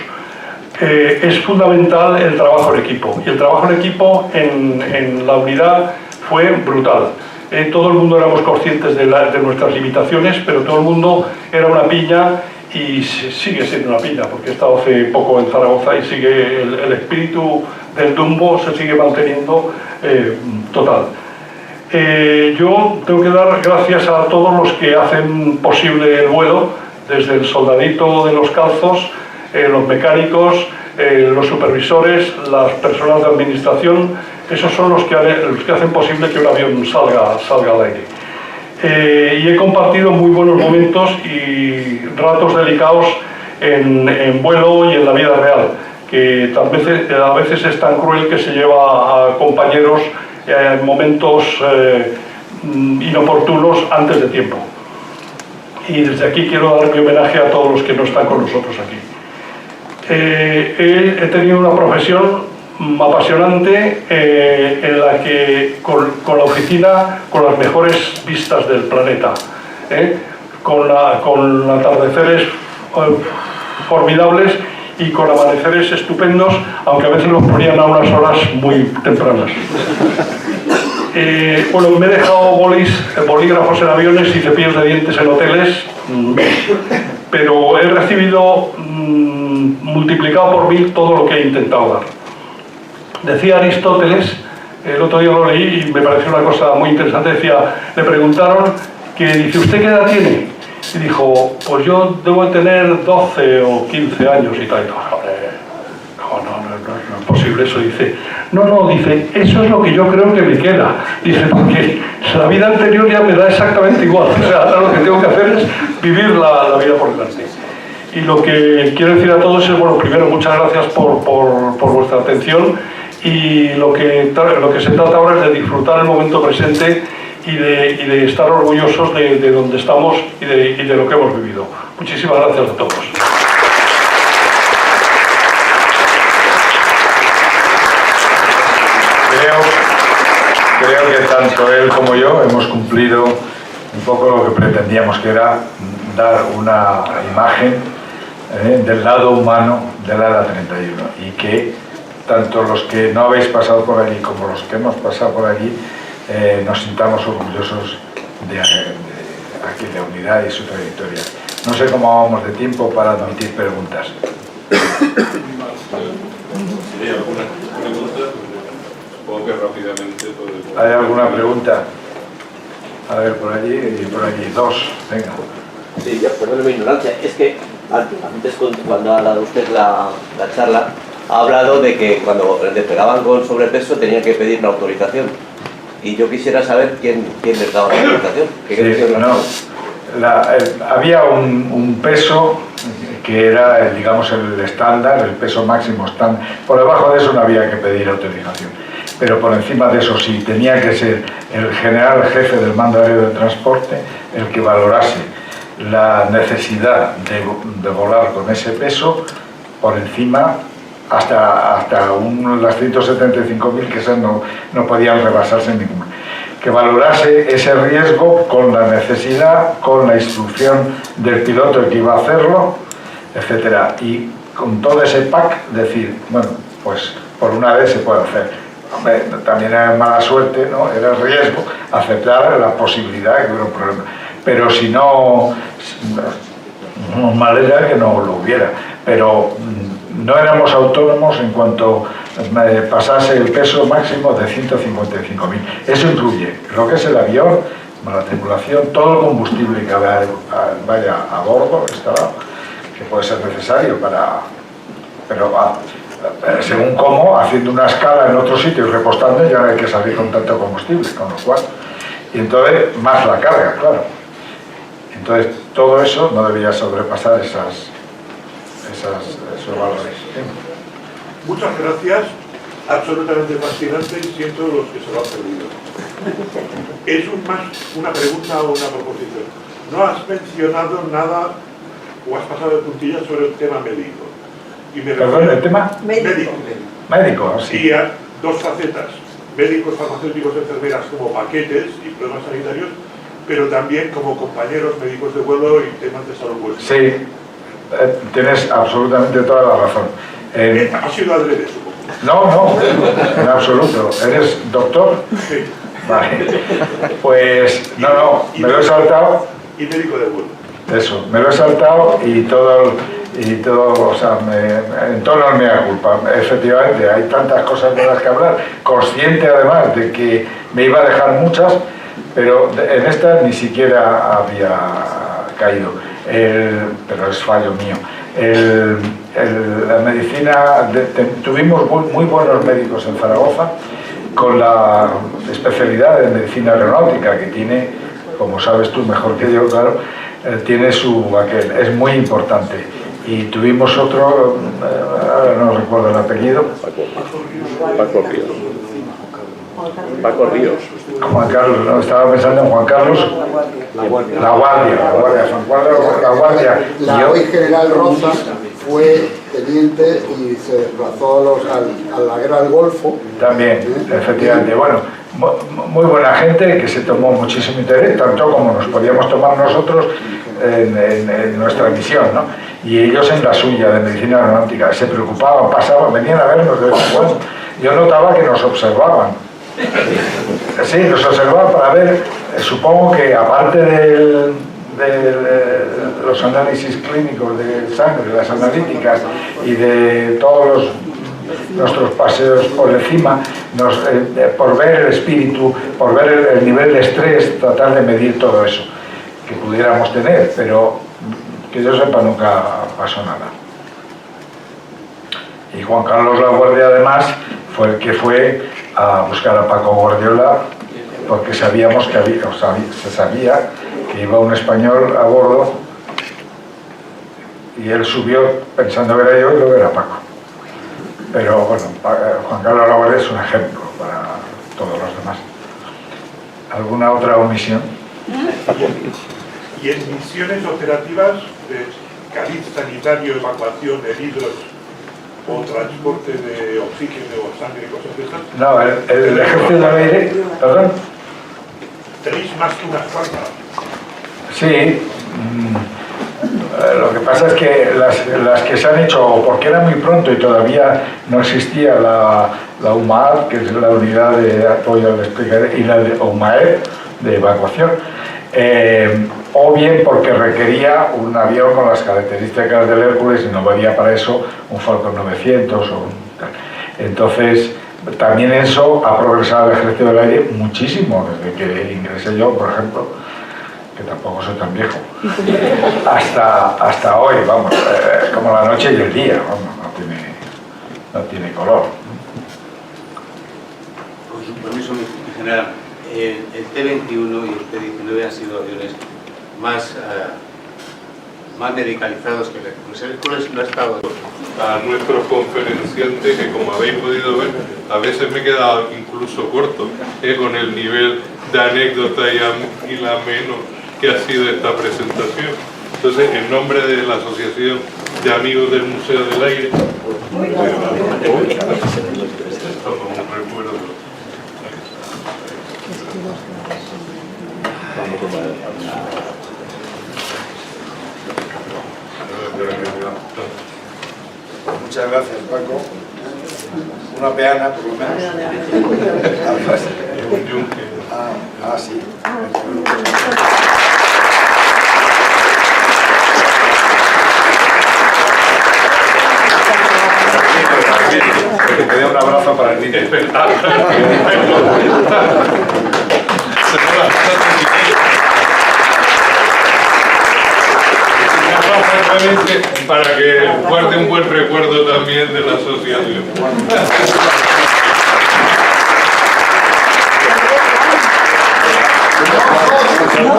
Es fundamental el trabajo en equipo, y el trabajo en equipo en la unidad fue brutal. Todo el mundo éramos conscientes de nuestras limitaciones, pero todo el mundo era una piña, y sigue siendo una piña, porque he estado hace poco en Zaragoza y sigue el espíritu del Dumbo se sigue manteniendo total. Yo tengo que dar gracias a todos los que hacen posible el vuelo, desde el soldadito de los calzos, los mecánicos, los supervisores, las personas de administración. Esos son los que hacen posible que un avión salga al aire. Y he compartido muy buenos momentos y ratos delicados en vuelo y en la vida real, que a veces es tan cruel que se lleva a compañeros en momentos inoportunos antes de tiempo. Y desde aquí quiero dar mi homenaje a todos los que no están con nosotros aquí. He tenido una profesión apasionante en la que con la oficina, con las mejores vistas del planeta, con atardeceres formidables y con amaneceres estupendos, aunque a veces los ponían a unas horas muy tempranas. Bueno, me he dejado bolígrafos en aviones y cepillos de dientes en hoteles, pero he recibido multiplicado por 1000 todo lo que he intentado dar. Decía Aristóteles, el otro día lo leí y me pareció una cosa muy interesante, le preguntaron, dice: ¿usted qué edad tiene? Y dijo: pues yo debo tener 12 o 15 años y tal. No es posible eso. Dice: dice, eso es lo que yo creo que me queda. Dice, porque la vida anterior ya me da exactamente igual. O sea, ahora lo que tengo que hacer es vivir la vida por delante. Y lo que quiero decir a todos es, bueno, primero, muchas gracias por vuestra atención, y lo que se trata ahora es de disfrutar el momento presente y de estar orgullosos de donde estamos y de lo que hemos vivido. Muchísimas gracias a todos. Creo que tanto él como yo hemos cumplido un poco lo que pretendíamos, que era dar una imagen del lado humano del ALA 31, y que tanto los que no habéis pasado por allí como los que hemos pasado por allí nos sintamos orgullosos de la unidad y su trayectoria. No sé cómo vamos de tiempo para admitir preguntas. ¿Hay alguna pregunta? Supongo que rápidamente podemos... ¿Hay alguna pregunta? A ver, por allí y por allí. Dos, venga. Sí, ya, perdón mi ignorancia. Es que antes, cuando ha dado usted la charla, ha hablado de que cuando le pegaban con sobrepeso tenía que pedir la autorización. Y yo quisiera saber quién les daba la autorización. Había un peso que era, digamos, el estándar, el peso máximo estándar. Por debajo de eso no había que pedir autorización. Pero por encima de eso sí, tenía que ser el general jefe del Mando Aéreo del Transporte el que valorase la necesidad de volar con ese peso por encima hasta las 175.000, que esas no podían rebasarse ninguna. Que valorase ese riesgo con la necesidad, con la instrucción del piloto que iba a hacerlo, etc. Y con todo ese pack decir, bueno, pues por una vez se puede hacer. Hombre, también era mala suerte, ¿no? Era el riesgo, aceptar la posibilidad de que hubiera un problema. Pero si no, mal era que no lo hubiera. Pero no éramos autónomos en cuanto pasase el peso máximo de 155.000. Eso incluye lo que es el avión, la tripulación, todo el combustible que vaya a bordo, que puede ser necesario pero según cómo, haciendo una escala en otro sitio y repostando, ya no hay que salir con tanto combustible, con lo cual, y entonces más la carga, claro. Entonces todo eso no debía sobrepasar esos valores. Muchas gracias, absolutamente fascinante, y siento los que se lo han perdido. Es más una pregunta o una proposición. No has mencionado nada o has pasado de puntillas sobre el tema médico. ¿Perdón, el tema? Médico. Médico, sí. Y a dos facetas, médicos, farmacéuticos, enfermeras como paquetes y problemas sanitarios, pero también como compañeros médicos de vuelo y temas de salud vuestra. Sí, tienes absolutamente toda la razón. Ha sido adrede, supongo. No, en absoluto. ¿Eres doctor? Sí. Vale. Pues no, me lo he saltado. Y médico de vuelo. Eso, me lo he saltado y todo, o sea, en tono no me da culpa. Efectivamente, hay tantas cosas de las que hablar, consciente además de que me iba a dejar muchas, pero en esta ni siquiera había caído, pero es fallo mío. La medicina, tuvimos muy buenos médicos en Zaragoza, con la especialidad de medicina aeronáutica, que tiene, como sabes tú mejor que yo, claro, tiene es muy importante. Y tuvimos otro, ahora no recuerdo el apellido. Paco Ríos. Juan Carlos, no, estaba pensando en Juan Carlos. La Guardia. La hoy general Roza fue teniente y se desplazó a la guerra del Golfo. También, efectivamente. Bueno, muy buena gente que se tomó muchísimo interés, tanto como nos podíamos tomar nosotros en nuestra misión, ¿no? Y ellos en la suya, de medicina aeronáutica. Se preocupaban, pasaban, venían a vernos de vez en cuando. Yo notaba que nos observaban. Sí, nos observaban para ver, supongo que aparte de los análisis clínicos de sangre, las analíticas y de todos nuestros paseos por encima, por ver el espíritu, por ver el nivel de estrés, tratar de medir todo eso que pudiéramos tener, pero que yo sepa nunca pasó nada. Y Juan Carlos Laguardia además fue el que fue a buscar a Paco Guardiola, porque sabíamos que se sabía que iba un español a bordo, y él subió pensando que era yo y luego era Paco. Pero bueno, Juan Carlos Laguardia es un ejemplo para todos los demás. ¿Alguna otra omisión? Y en misiones operativas de cariz sanitario, evacuación, heridos o transporte de oxígeno o sangre y cosas de esas. No, el ejército del aire, perdón. tenéis más que unas cuantas. Sí, lo que pasa es que las que se han hecho, porque era muy pronto y todavía no existía la UMAAD, que es la unidad de apoyo al despliegue, y la de UMAED, de evacuación, o bien porque requería un avión con las características del Hércules y no valía para eso un Falcon 900 o tal. Entonces, también eso ha progresado el Ejército del Aire muchísimo, desde que ingresé yo, por ejemplo, que tampoco soy tan viejo, hasta hoy, vamos, como la noche y el día, vamos, no tiene color. Con su permiso, mi general, el T-21 y el T-19 han sido aviones más medicalizados que el Hércules. El Hércules no ha estado... A nuestro conferenciante, que como habéis podido ver, a veces me he quedado incluso corto con el nivel de anécdota y la menos que ha sido esta presentación. Entonces, en nombre de la Asociación de Amigos del Museo del Aire, como un recuerdo. Muchas gracias, Paco. Una peana, por lo menos. Un yunque. Sí. Que te dé un abrazo para el niño. Para que guarde un buen recuerdo también de la asociación. No,